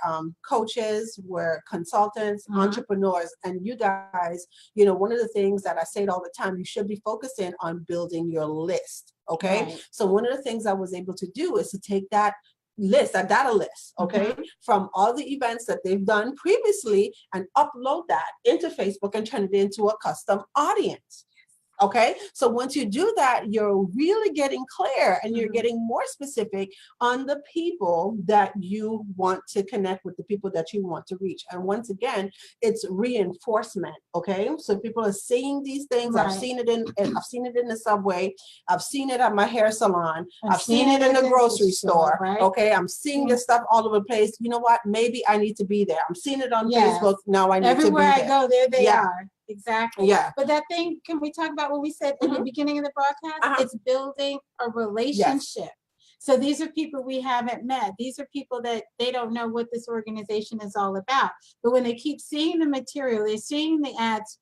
coaches, we're consultants, entrepreneurs, and you guys, one of the things that I say all the time, you should be focusing on building your list. Okay. Right. So one of the things I was able to do is to take that data list, okay, from all the events that they've done previously and upload that into Facebook and turn it into a custom audience. Okay, so once you do that, you're really getting clear and you're getting more specific on the people that you want to connect with, the people that you want to reach. And once again, it's reinforcement. Okay, so people are seeing these things. Right. I've seen it in the subway. I've seen it at my hair salon. I've seen it in the grocery store. Right? Okay, I'm seeing this stuff all over the place. You know what? Maybe I need to be there. I'm seeing it on Facebook. Now I need to be there. Everywhere I go, there they are. Exactly. Yeah. But that thing, can we talk about what we said in the beginning of the broadcast? It's building a relationship. So these are people we haven't met. These are people that they don't know what this organization is all about. But when they keep seeing the material, they're seeing the ads,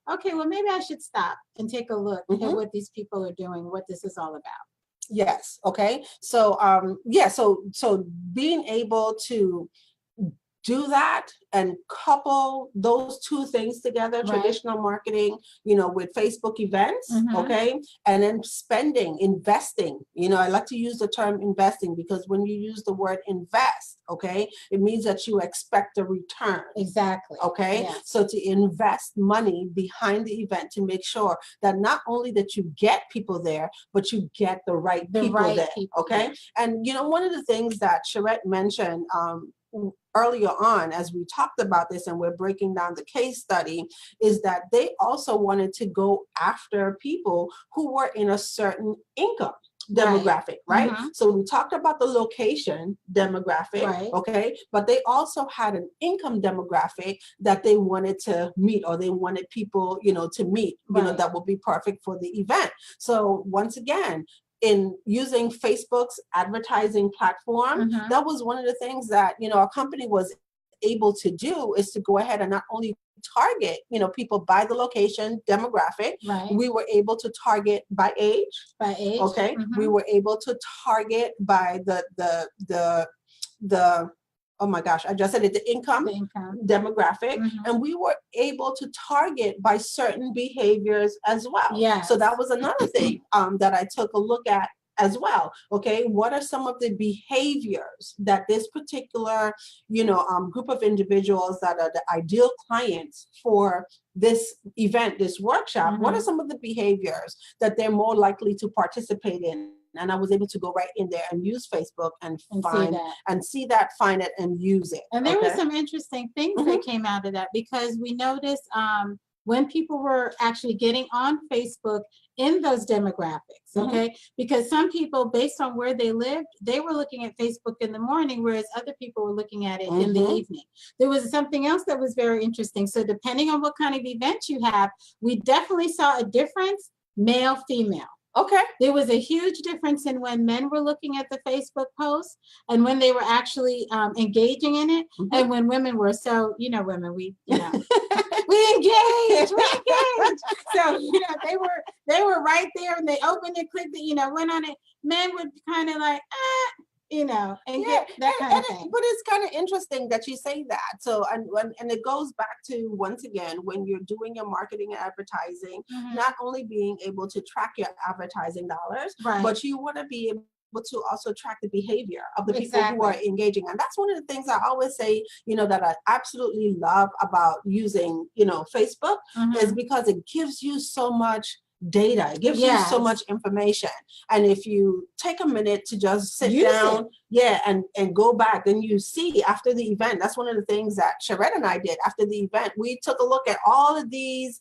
okay, well, maybe I should stop and take a look at what these people are doing, what this is all about. Yes. Okay. So, so being able to do that and couple those two things together, traditional marketing, with Facebook events, okay, and then investing. I like to use the term investing because when you use the word invest, okay, it means that you expect a return. Exactly. Okay. Yes. So to invest money behind the event to make sure that not only that you get people there, but you get the right people there. Okay. And one of the things that Charette mentioned earlier on, as we talked about this and we're breaking down the case study, is that they also wanted to go after people who were in a certain income demographic, right? So we talked about the location demographic, okay, but they also had an income demographic that they wanted to meet, or they wanted people, to meet, that will be perfect for the event. So once again, in using Facebook's advertising platform, that was one of the things that, our company was able to do, is to go ahead and not only target, people by the location demographic. We were able to target by age. Okay. We were able to target by the oh my gosh, I just said it, the income demographic. And we were able to target by certain behaviors as well. So that was another thing that I took a look at as well. Okay, what are some of the behaviors that this particular, group of individuals that are the ideal clients for this event, this workshop, what are some of the behaviors that they're more likely to participate in? And I was able to go right in there and use Facebook and find it and use it. And there were some interesting things that came out of that, because we noticed when people were actually getting on Facebook in those demographics, okay? Because some people, based on where they lived, they were looking at Facebook in the morning, whereas other people were looking at it in the evening. There was something else that was very interesting. So depending on what kind of event you have, we definitely saw a difference, male, female. Okay. There was a huge difference in when men were looking at the Facebook posts and when they were actually engaging in it, and when women were. So, women, we engage. So, they were right there, and they opened it, clicked it, went on it. Men would kind of like, and get that kind of thing. But it's kind of interesting that you say that. So, and it goes back to, once again, when you're doing your marketing and advertising, not only being able to track your advertising dollars, but you want to be able to also track the behavior of the people who are engaging. And that's one of the things I always say, that I absolutely love about using, Facebook, is because it gives you so much data. It gives you so much information. And if you take a minute to just sit down, and go back, then you see after the event, that's one of the things that Charette and I did after the event. We took a look at all of these,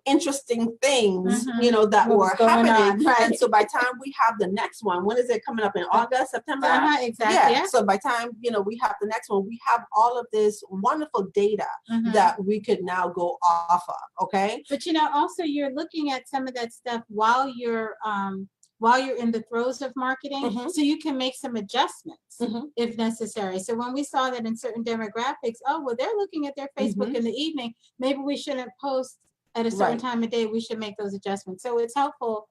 interesting things, that were happening. And so by the time we have the next one, when is it coming up, in August, September? Exactly. Yeah. So by the time, we have the next one, we have all of this wonderful data that we could now go off of. Okay. But, also you're looking at some of that stuff while you're in the throes of marketing, so you can make some adjustments if necessary. So when we saw that in certain demographics, they're looking at their Facebook in the evening, maybe we shouldn't post at a certain time of day, we should make those adjustments. So it's helpful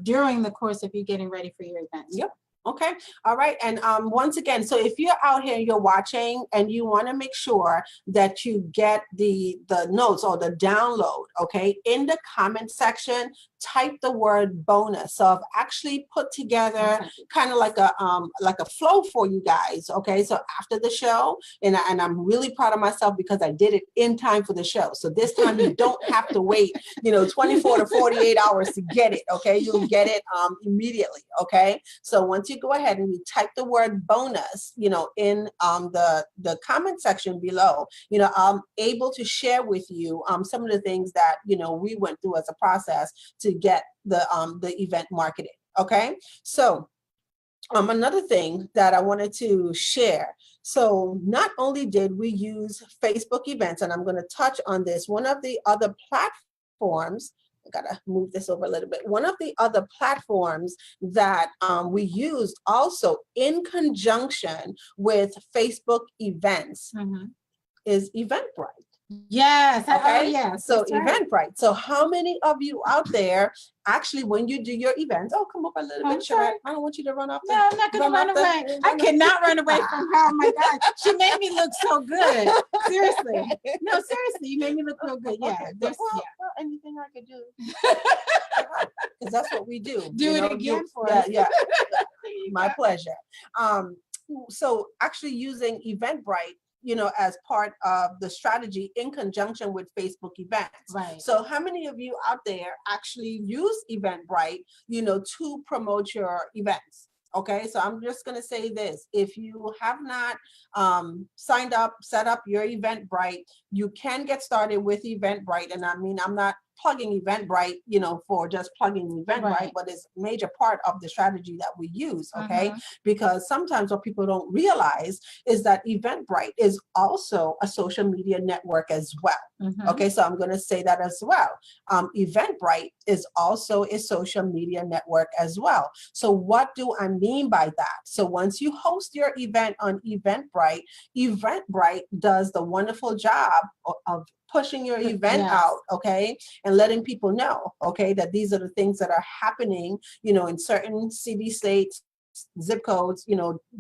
during the course of you getting ready for your events. Okay. All right. And once again, so if you're out here, you're watching, and you want to make sure that you get the notes or the download, okay, in the comment section, type the word bonus. So I've actually put together kind of like a flow for you guys. Okay. So after the show, and I'm really proud of myself because I did it in time for the show. So this time you don't have to wait, 24 to 48 hours to get it. Okay. You'll get it immediately. Okay. So once you go ahead and you type the word bonus, in the comment section below, I'm able to share with you some of the things that, we went through as a process to get the event marketed. Okay. So another thing that I wanted to share. So not only did we use Facebook events, and I'm going to touch on this, one of the other platforms gotta move this over a little bit. One of the other platforms that we used also in conjunction with Facebook events is Eventbrite. Yes. Okay. Oh, yes. So Eventbrite. So how many of you out there actually, when you do your events, come up a little bit, Charette. I don't want you to run off. No, I'm not going to run away. I cannot run away from her. Oh my God. She made me look so good. Seriously. No, seriously. You made me look real good. Yeah. Okay, well, anything I could do. Because that's what we do. Do it again for us. Yeah. My pleasure. So actually using Eventbrite, as part of the strategy in conjunction with Facebook events. Right. So how many of you out there actually use Eventbrite, to promote your events? Okay, so I'm just going to say this. If you have not signed up, set up your Eventbrite, you can get started with Eventbrite. And I mean, I'm not plugging Eventbrite, for just plugging Eventbrite, but it's a major part of the strategy that we use, okay? Because sometimes what people don't realize is that Eventbrite is also a social media network as well. Okay, so I'm going to say that as well. Eventbrite is also a social media network as well. So what do I mean by that? So once you host your event on Eventbrite, Eventbrite does the wonderful job of pushing your event out, okay, and letting people know, okay, that these are the things that are happening, in certain city, states, zip codes,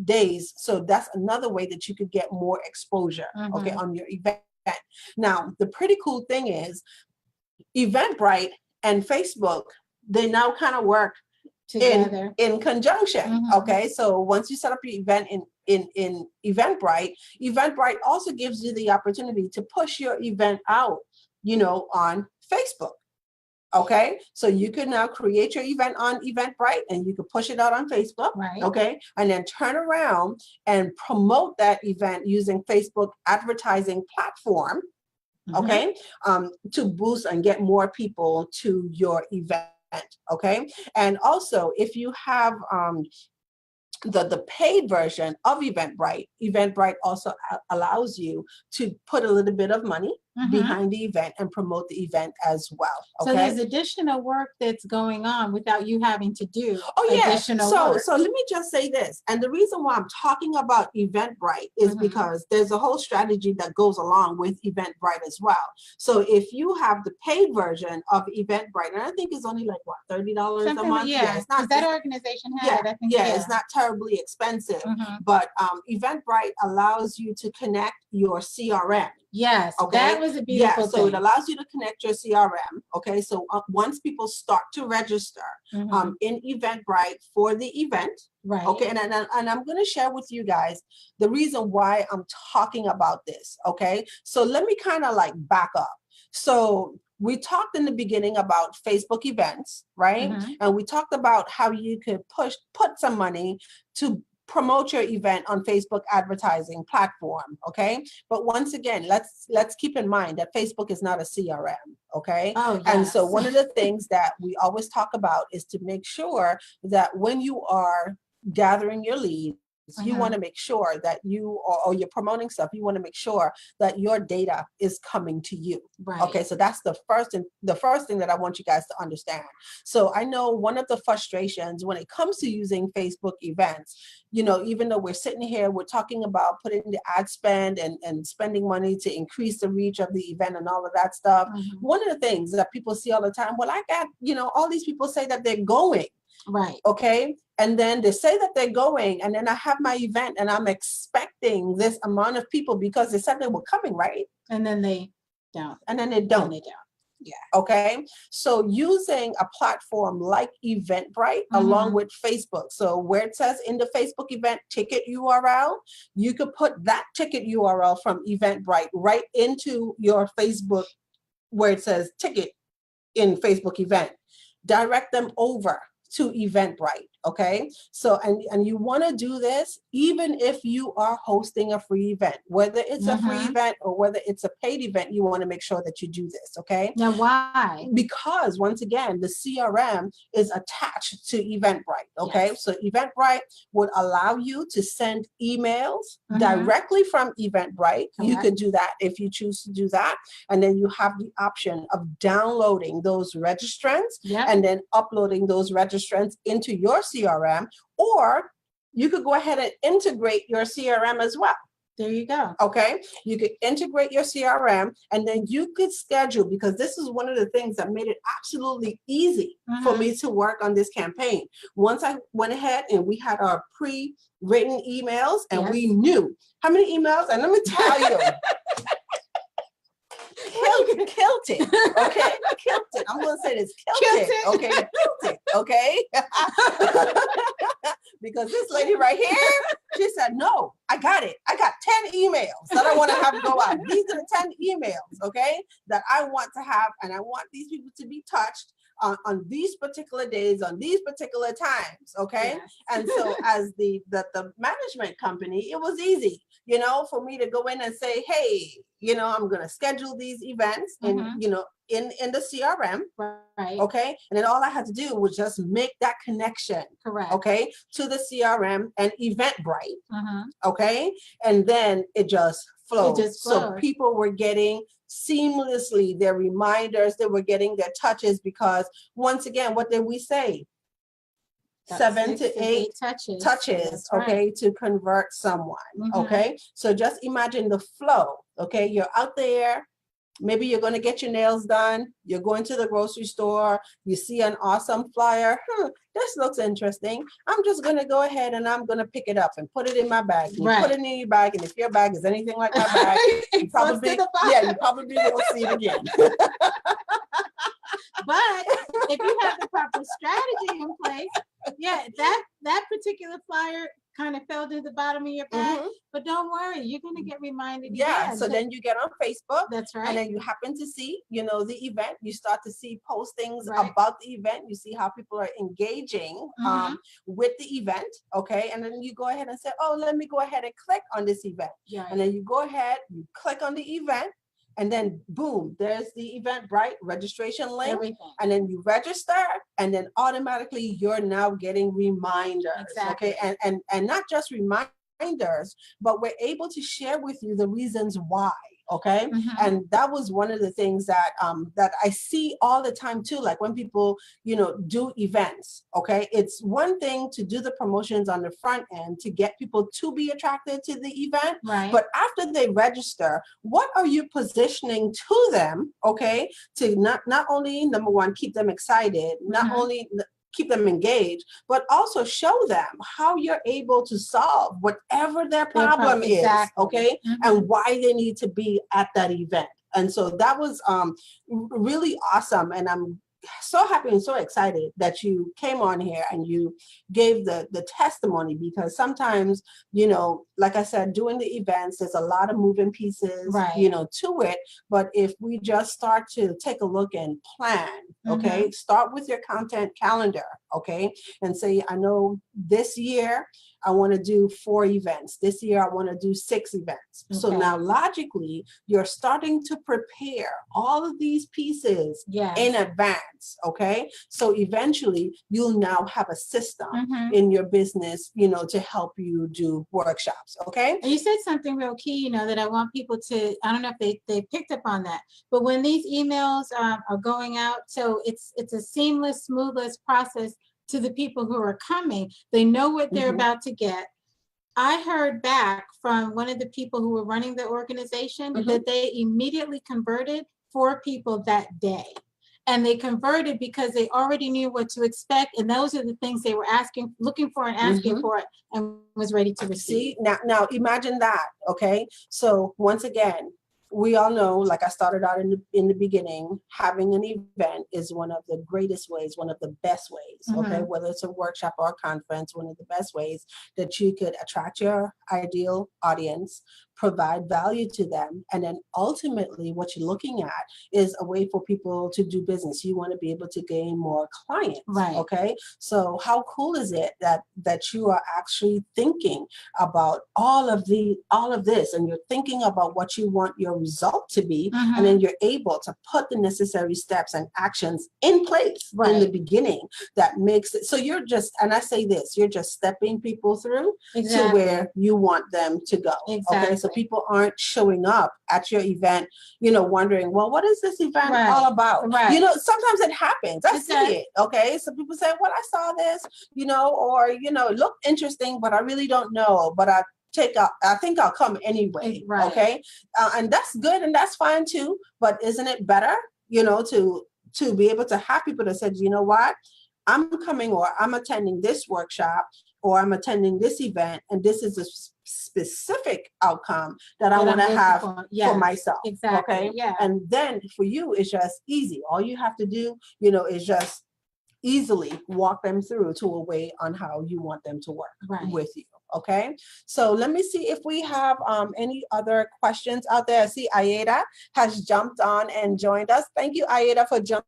days. So that's another way that you could get more exposure, okay, on your event. Now, the pretty cool thing is Eventbrite and Facebook, they now kind of work together in conjunction. Okay, so once you set up your event in Eventbrite, Eventbrite also gives you the opportunity to push your event out, on Facebook. Okay, so you can now create your event on Eventbrite and you can push it out on Facebook. Right. Okay, and then turn around and promote that event using Facebook advertising platform. Okay, to boost and get more people to your event. Okay, and also if you have the paid version of Eventbrite, Eventbrite also allows you to put a little bit of money behind the event and promote the event as well. Okay? So there's additional work that's going on without you having to do additional work. So let me just say this. And the reason why I'm talking about Eventbrite is because there's a whole strategy that goes along with Eventbrite as well. So if you have the paid version of Eventbrite, and I think it's only like what, $30 a month? Yeah, it's not that organization had. I think, it's not terribly expensive, but Eventbrite allows you to connect your CRM. Yes, okay. That was a beautiful thing. So it allows you to connect your CRM. Okay, so once people start to register in Eventbrite for the event, right? Okay, and I'm going to share with you guys the reason why I'm talking about this. Okay, so let me kind of like back up. So we talked in the beginning about Facebook events, right? And we talked about how you could put some money to promote your event on Facebook advertising platform, okay? But once again, let's keep in mind that Facebook is not a CRM, okay? Oh, yes. And so one of the things that we always talk about is to make sure that when you are gathering your leads, you want to make sure that you, or you're promoting stuff, you want to make sure that your data is coming to you. Right. Okay, so that's the first thing that I want you guys to understand. So I know one of the frustrations when it comes to using Facebook events, even though we're sitting here, we're talking about putting the ad spend and spending money to increase the reach of the event and all of that stuff. One of the things that people see all the time, well, I got, all these people say that they're going. Right. Okay. And then they say that they're going, and then I have my event and I'm expecting this amount of people because they said they were coming, right? And then they don't. And then they don't. Yeah. Okay. So using a platform like Eventbrite along with Facebook. So where it says in the Facebook event ticket URL, you could put that ticket URL from Eventbrite right into your Facebook where it says ticket in Facebook event. Direct them over to Eventbrite. Okay, so and you want to do this even if you are hosting a free event, whether it's a free event or whether it's a paid event, you want to make sure that you do this. Okay, now why? Because once again, the CRM is attached to Eventbrite. Okay, so Eventbrite would allow you to send emails directly from Eventbrite. You can do that if you choose to do that, and then you have the option of downloading those registrants and then uploading those registrants into your CRM, or you could go ahead and integrate your CRM as well. There you go. Okay, you could integrate your CRM, and then you could schedule, because this is one of the things that made it absolutely easy for me to work on this campaign. Once I went ahead and we had our pre-written emails, and we knew how many emails, and let me tell you, killed it. Okay, killed it. I'm gonna say this, killed it. Okay, killed it. Okay, because this lady right here, she said, "No, I got it. I got 10 emails that I want to have go out. These are the 10 emails, okay, that I want to have, and I want these people to be touched on these particular days, on these particular times." Okay, and so as the management company, it was easy, you know, for me to go in and say, "Hey, you know, I'm going to schedule these events in, you know, in the CRM." Right. Okay. And then all I had to do was just make that connection. Correct. Okay. To the CRM and Eventbrite. Okay. And then it just flowed. So people were getting seamlessly their reminders, they were getting their touches, because once again, what did we say? That's 7 to 8 touches, okay, to convert someone. Okay, so just imagine the flow. Okay, you're out there, maybe you're going to get your nails done, you're going to the grocery store, you see an awesome flyer. This looks interesting. I'm just going to go ahead and I'm going to pick it up and put it in my bag. You put it in your bag, and if your bag is anything like my bag, you probably you probably won't see it again. But if you have the proper strategy in place, that particular flyer kind of fell to the bottom of your bag, but don't worry, you're going to get reminded again. So then you get on Facebook. That's right. And then you happen to see, you know, the event. You start to see postings about the event. You see how people are engaging with the event. Okay. And then you go ahead and say, "Oh, let me go ahead and click on this event." And then you go ahead, you click on the event, and then boom, there's the Eventbrite registration link. And then you register, and then automatically you're now getting reminders. Okay, and not just reminders, but we're able to share with you the reasons why. Okay, and that was one of the things that that I see all the time too. Like when people, you know, do events. Okay, it's one thing to do the promotions on the front end to get people to be attracted to the event, but after they register, what are you positioning to them? Okay, to not only, number one, keep them excited, not only keep them engaged, but also show them how you're able to solve whatever their problem is, okay, and why they need to be at that event. And so that was really awesome. And I'm so happy and so excited that you came on here and you gave the testimony, because sometimes, you know, like I said, doing the events, there's a lot of moving pieces, you know, to it. But if we just start to take a look and plan, okay, start with your content calendar, okay, and say, I know this year I want to do 4 events. This year I want to do 6 events. So now logically, you're starting to prepare all of these pieces in advance, okay? So eventually you'll now have a system in your business, you know, to help you do workshops, okay? And you said something real key, you know, that I want people to, I don't know if they picked up on that, but when these emails are going out, so it's a seamless, smoothless process to the people who are coming. They know what they're about to get. I heard back from one of the people who were running the organization that they immediately converted 4 people that day. And they converted because they already knew what to expect. And those are the things they were looking for and asking for, and was ready to receive. See, now imagine that, okay? So once again, we all know, like I started out in the beginning, having an event is one of the greatest ways, one of the best ways, okay? Whether it's a workshop or a conference, one of the best ways that you could attract your ideal audience, provide value to them. And then ultimately what you're looking at is a way for people to do business. You want to be able to gain more clients. Right. Okay. So how cool is it that you are actually thinking about all of this, and you're thinking about what you want your result to be, and then you're able to put the necessary steps and actions in place in the beginning that makes it so you're just, and I say this, you're just stepping people through to where you want them to go. Okay, so people aren't showing up at your event, wondering, well, what is this event all about? Sometimes it happens. I see it. Okay, so people say, well, I saw this, or it looked interesting, but I really don't know, but I think I'll come anyway. Okay, and that's good, and that's fine too. But isn't it better, to be able to have people that said, you know what, I'm coming, or I'm attending this workshop, or I'm attending this event, and this is a specific outcome that I want to have for myself. Exactly. Okay. Yeah. And then for you, it's just easy. All you have to do, is just easily walk them through to a way on how you want them to work with you. Okay, so let me see if we have any other questions out there. I see Aida has jumped on and joined us. Thank you, Aida, for jumping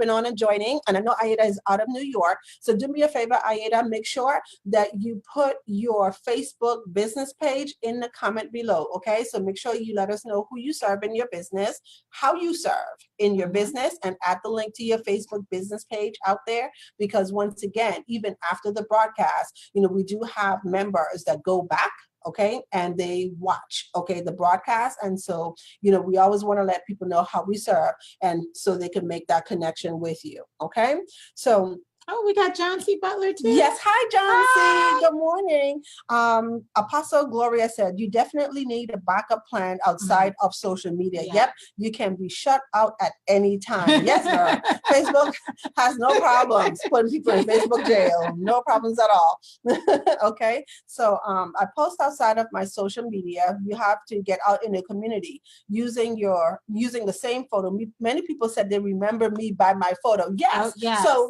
on and joining. And I know Aida is out of New York. So do me a favor, Aida, make sure that you put your Facebook business page in the comment below. Okay, so make sure you let us know who you serve in your business, how you serve in your business, and add the link to your Facebook business page out there. Because once again, even after the broadcast, we do have members that go back, okay, and they watch, okay, the broadcast. And so, we always want to let people know how we serve, and so they can make that connection with you. Okay, so we got John C. Butler too. Yes, hi, John C. Good morning. Apostle Gloria said, you definitely need a backup plan outside of social media. Yep, you can be shut out at any time. Yes, girl. Facebook has no problems putting people in Facebook jail. No problems at all. Okay, so I post outside of my social media. You have to get out in the community using the same photo. Many people said they remember me by my photo. Yes.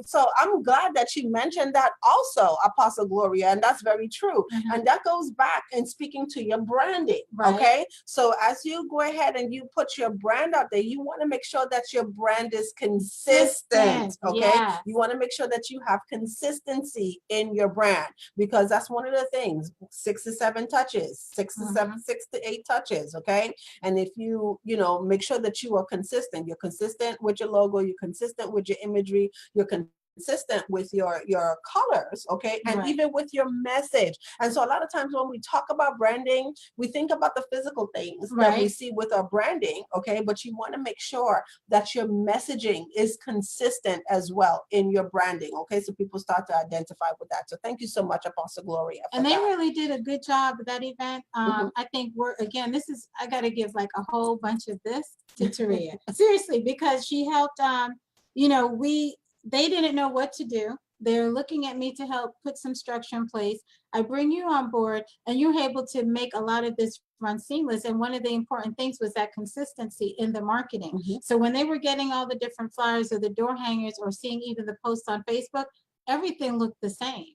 So I'm glad that you mentioned that also, Apostle Gloria, and that's very true. And that goes back in speaking to your branding. Okay, so as you go ahead and you put your brand out there, you want to make sure that your brand is consistent. Okay, you want to make sure that you have consistency in your brand, because that's one of the things. 6 to 7 touches, 6 to 8 touches. Okay, and if you make sure that you are consistent, you're consistent with your logo, you're consistent with your imagery, you're consistent with your colors, okay, and even with your message. And so a lot of times when we talk about branding, we think about the physical things that we see with our branding, okay, but you want to make sure that your messaging is consistent as well in your branding, okay, so people start to identify with that. So thank you so much, Apostle Gloria. And they really did a good job with that event. I think I got to give like a whole bunch of this to Taria. Seriously, because she helped, they didn't know what to do. They're looking at me to help put some structure in place. I bring you on board, and you're able to make a lot of this run seamless. And one of the important things was that consistency in the marketing. So when they were getting all the different flyers or the door hangers, or seeing even the posts on Facebook, everything looked the same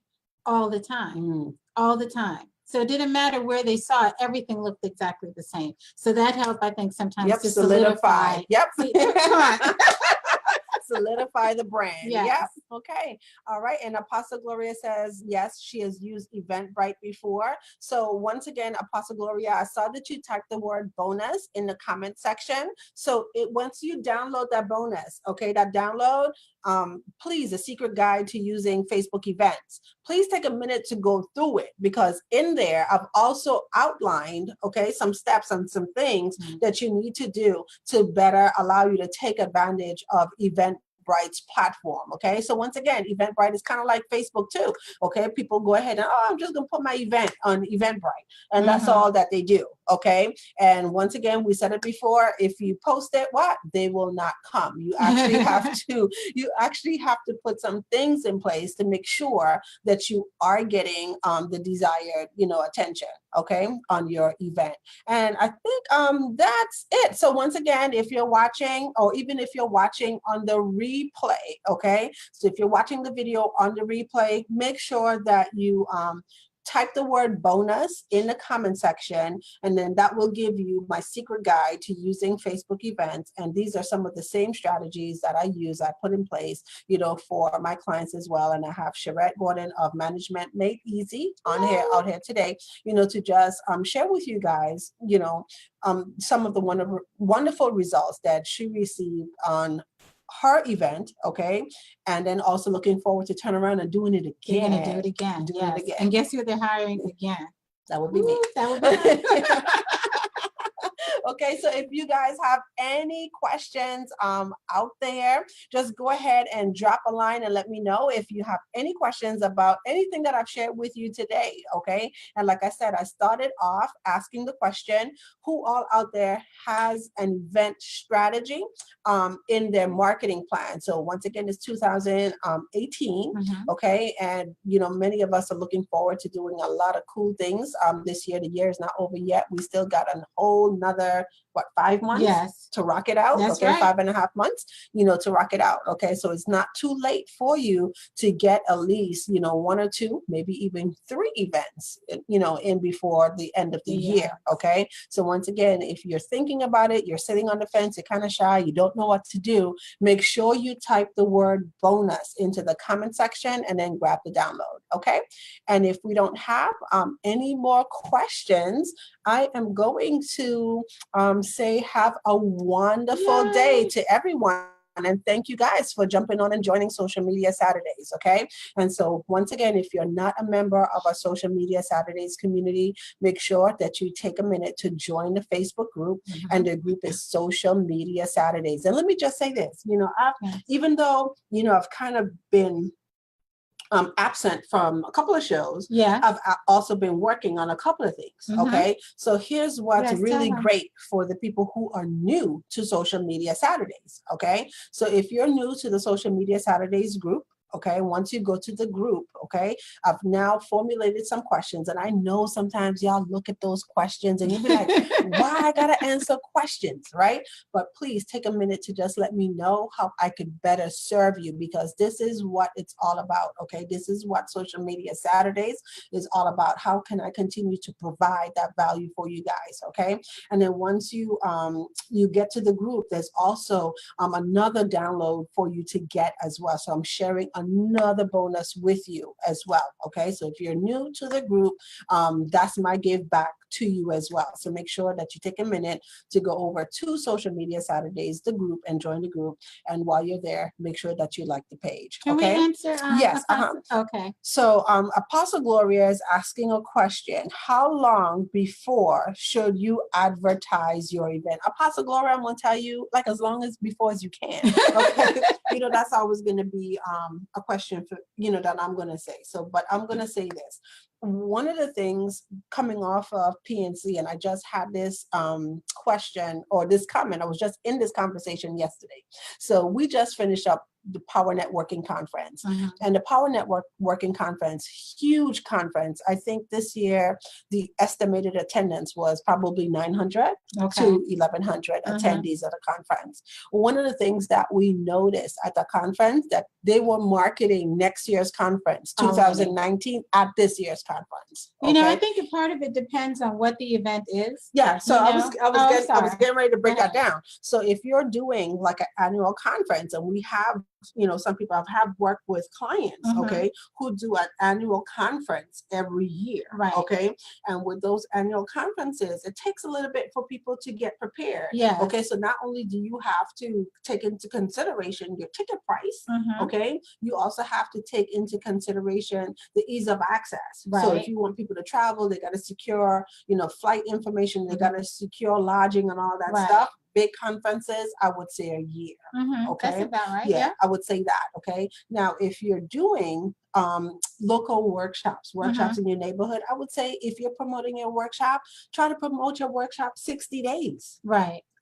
all the time, all the time. So it didn't matter where they saw it, everything looked exactly the same. So that helped, I think, sometimes to solidify. See, come on. Solidify the brand. Yes. Okay. All right. And Apostle Gloria says, yes, she has used Eventbrite before. So once again, Apostle Gloria, I saw that you typed the word bonus in the comment section. So once you download that bonus, okay, that download, please, a secret guide to using Facebook events. Please take a minute to go through it, because in there, I've also outlined, okay, some steps and some things that you need to do to better allow you to take advantage of Eventbrite's platform. Okay, so once again, Eventbrite is kind of like Facebook too. Okay, people go ahead and, I'm just gonna put my event on Eventbrite, and that's all that they do. Okay, and once again, we said it before, if you post it, they will not come. You actually have to put some things in place to make sure that you are getting the desired attention, okay, on your event. And I think that's it. So once again, if you're watching, or even if you're watching on the replay, okay, so if you're watching the video on the replay, make sure that you type the word bonus in the comment section, and then that will give you my secret guide to using Facebook events. And these are some of the same strategies that I put in place, for my clients as well. And I have Sherette Gordon of Management Made Easy out here today, to just share with you guys, some of the wonderful results that she received on her event, okay, and then also looking forward to turn around and doing it again. You're gonna do it again. Yes. And guess who they're hiring again? That would be me. That would be me. Okay, so if you guys have any questions out there, just go ahead and drop a line and let me know if you have any questions about anything that I've shared with you today, okay? And like I said, I started off asking the question, who all out there has an event strategy in their marketing plan? So once again, it's 2018, okay? And, many of us are looking forward to doing a lot of cool things this year. The year is not over yet. We still got a whole nother 5 months to rock it out. That's okay, right. 5.5 months, to rock it out. Okay, so it's not too late for you to get at least, 1 or 2, maybe even 3 events, in before the end of the year. Okay, so once again, if you're thinking about it, you're sitting on the fence, you're kind of shy, you don't know what to do, make sure you type the word bonus into the comment section and then grab the download. Okay, and if we don't have any more questions, I am going to say have a wonderful day to everyone. And thank you guys for jumping on and joining Social Media Saturdays, okay? And so once again, if you're not a member of our Social Media Saturdays community, make sure that you take a minute to join the Facebook group, and the group is Social Media Saturdays. And let me just say this, even though, I've kind of been absent from a couple of shows, I've also been working on a couple of things. Okay, so here's what's really great for the people who are new to Social Media Saturdays. Okay, so if you're new to the Social Media Saturdays group, okay, once you go to the group, okay, I've now formulated some questions, and I know sometimes y'all look at those questions and you'll be like, why I gotta answer questions, right? But please take a minute to just let me know how I could better serve you, because this is what it's all about, okay? This is what Social Media Saturdays is all about. How can I continue to provide that value for you guys, okay? And then once you get to the group, there's also another download for you to get as well. So I'm sharing another bonus with you as well. Okay, so if you're new to the group, that's my give back to you as well. So make sure that you take a minute to go over to Social Media Saturdays, the group, and join the group. And while you're there, make sure that you like the page. Can we answer? Yes. Okay. So Apostle Gloria is asking a question. How long before should you advertise your event? Apostle Gloria, I'm going to tell you, like, as long as before as you can. Okay. That's always going to be a question for, that I'm going to say. So, but I'm going to say this. One of the things coming off of PNC, and I just had this question or this comment, I was just in this conversation yesterday. So we just finished up the Power Networking Conference. And the Power Networking Conference, huge conference. I think this year, the estimated attendance was probably 900 to 1,100 attendees at the conference. One of the things that we noticed at the conference, that they were marketing next year's conference, 2019, at this year's conference. Okay? I think a part of it depends on what the event is. Yeah, so I was getting ready to break that down. So if you're doing like an annual conference, and we have, some people have worked with clients, okay, who do an annual conference every year, okay, and with those annual conferences, it takes a little bit for people to get prepared. Okay, so not only do you have to take into consideration your ticket price, okay, you also have to take into consideration the ease of access. So if you want people to travel, they got to secure, flight information, they got to secure lodging and all that stuff. Big conferences, I would say a year. Okay, that's about right. Yeah, I would say that. Okay, now if you're doing local workshops in your neighborhood, I would say if you're promoting your workshop, try to promote your workshop 60 days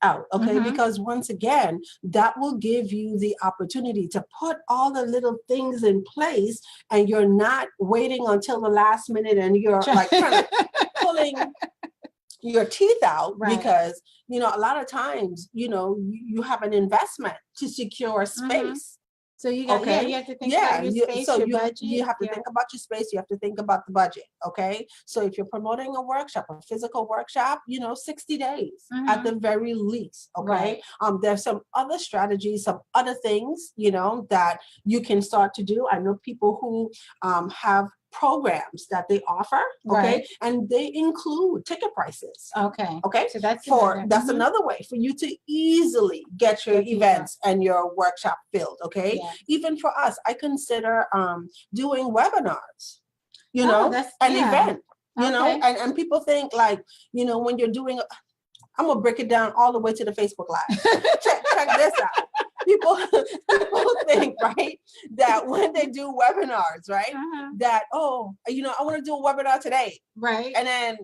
out. Okay, because once again, that will give you the opportunity to put all the little things in place, and you're not waiting until the last minute and you're like kind of pulling your teeth out, because a lot of times you have an investment to secure space. So you got, okay. You have to think about your space, your budget. You have to think about your space. You have to think about the budget. Okay. So if you're promoting a workshop, a physical workshop, 60 days at the very least. Okay. Right. There's some other strategies, some other things, that you can start to do. I know people who have programs that they offer, okay, right. And they include ticket prices. Okay. So that's another way for you to easily get your events and your workshop filled. Okay. Yeah. Even for us, I consider doing webinars, an event, and people think like, when you're doing, I'm gonna break it down all the way to the Facebook Live. check this out. People think, right, that when they do webinars, right, that, I want to do a webinar today. Right. And then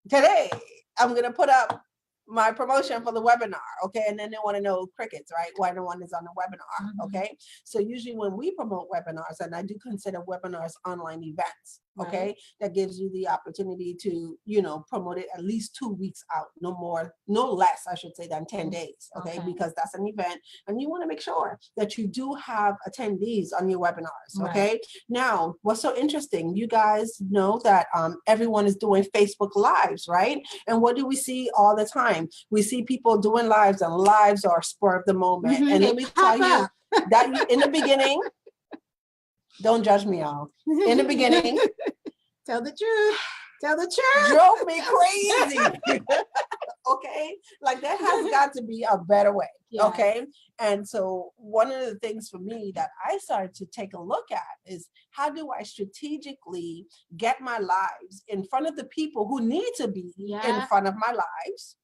today, I'm going to put up my promotion for the webinar. Okay. And then they want to know crickets, right? Why no one is on the webinar. Okay. So usually when we promote webinars, and I do consider webinars online events, okay, right. That gives you the opportunity to, promote it at least 2 weeks out, no less, I should say, than 10 days. Okay. Because that's an event and you want to make sure that you do have attendees on your webinars. Okay. Right. Now, what's so interesting, you guys know that everyone is doing Facebook Lives, right? And what do we see all the time? We see people doing lives, and lives are spur of the moment. And let me tell you that in the beginning, don't judge me, y'all. In the beginning, tell the truth. Drove me crazy. Okay, like there has got to be a better way. Yeah. Okay, and so one of the things for me that I started to take a look at is, how do I strategically get my lives in front of the people who need to be in front of my lives?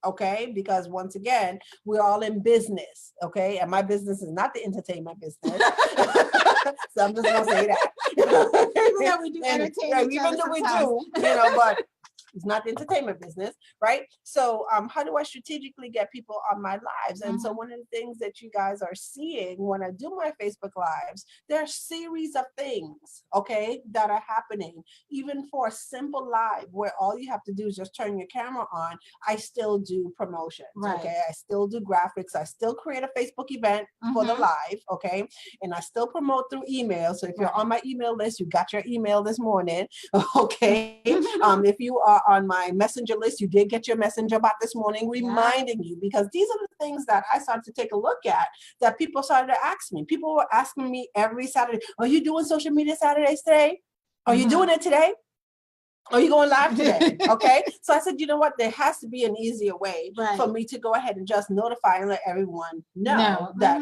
Okay, because once again, we're all in business. Okay, and my business is not the entertainment business. So I'm just gonna say that. Even though we do entertainment, even though we do, but it's not the entertainment business, right? So how do I strategically get people on my lives? And so one of the things that you guys are seeing when I do my Facebook Lives, there are a series of things, okay, that are happening. Even for a simple live where all you have to do is just turn your camera on, I still do promotions, okay? I still do graphics. I still create a Facebook event for the live, okay? And I still promote through email. So if you're on my email list, you got your email this morning, okay? If you are on my messenger list, you did get your messenger bot this morning reminding you, because these are the things that I started to take a look at that people started to ask me. People were asking me every Saturday, are you doing social media Saturdays today? Are you doing it today? Are you going live today? Okay. So I said, you know what? There has to be an easier way for me to go ahead and just notify and let everyone know that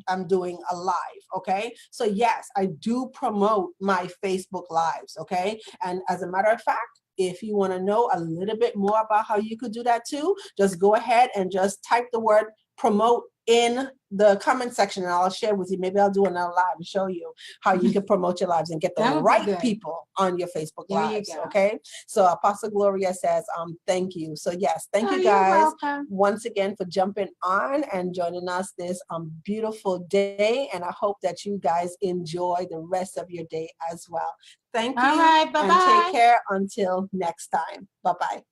I'm doing a live. Okay. So yes, I do promote my Facebook Lives. Okay. And as a matter of fact, if you want to know a little bit more about how you could do that too, just go ahead and just type the word promote in the comment section, and I'll share with you. Maybe I'll do another live and show you how you can promote your lives and get the right people on your Facebook Lives. Okay. So Apostle Gloria says, thank you. So yes, thank you guys once again for jumping on and joining us this beautiful day. And I hope that you guys enjoy the rest of your day as well. Thank you. All right, bye-bye. And take care until next time. Bye-bye.